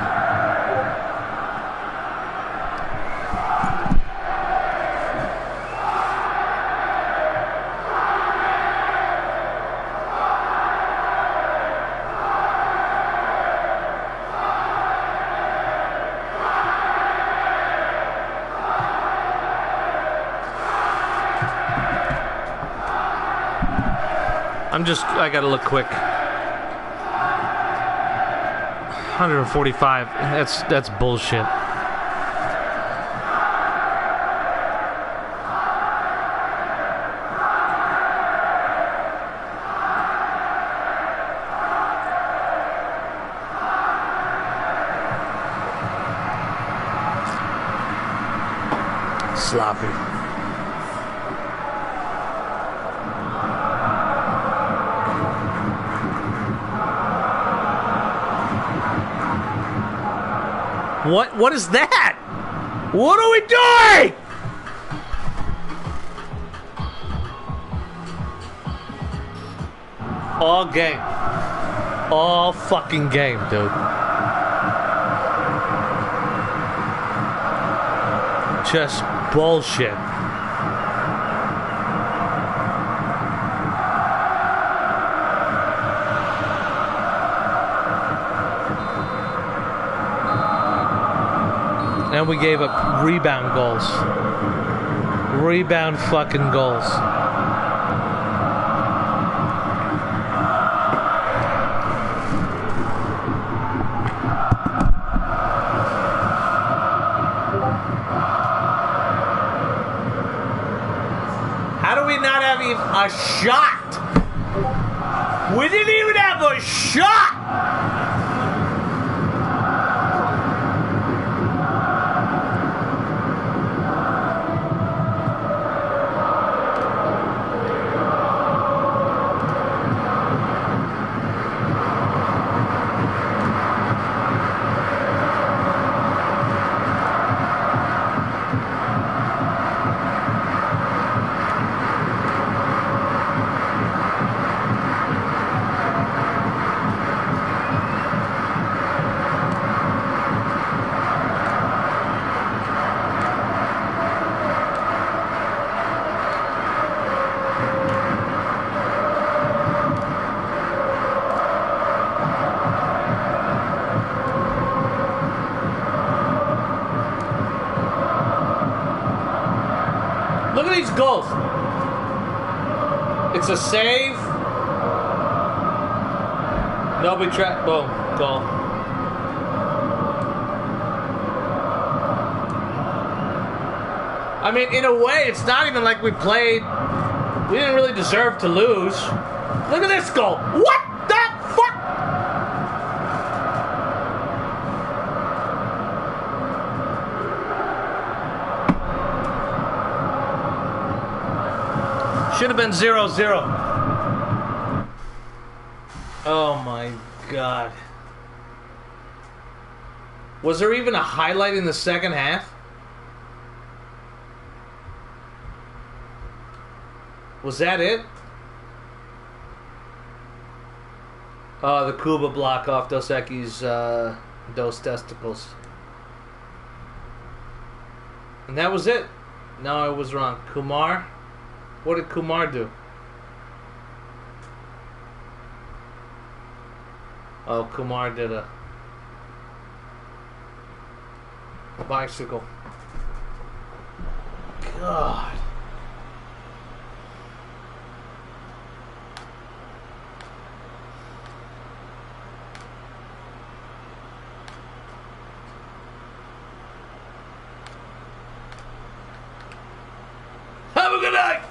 I gotta look quick. 145. That's bullshit. Sloppy. What is that? What are we doing? All game. All fucking game, dude. Just bullshit. And we gave up rebound goals. Rebound fucking goals. How do we not have even a shot? We didn't even have a shot! Look at these goals. It's a save. Nobody track. Boom. Goal. I mean, in a way, it's not even like we played. We didn't really deserve to lose. Look at this goal. What the fuck? Should have been 0-0. Oh my God. Was there even a highlight in the second half? Was that it? The Kuba block off Dos Equis' Dos Testicles. And that was it? No, I was wrong. Kumar? What did Kumar do? Oh, Kumar did a bicycle. God. Have a good night.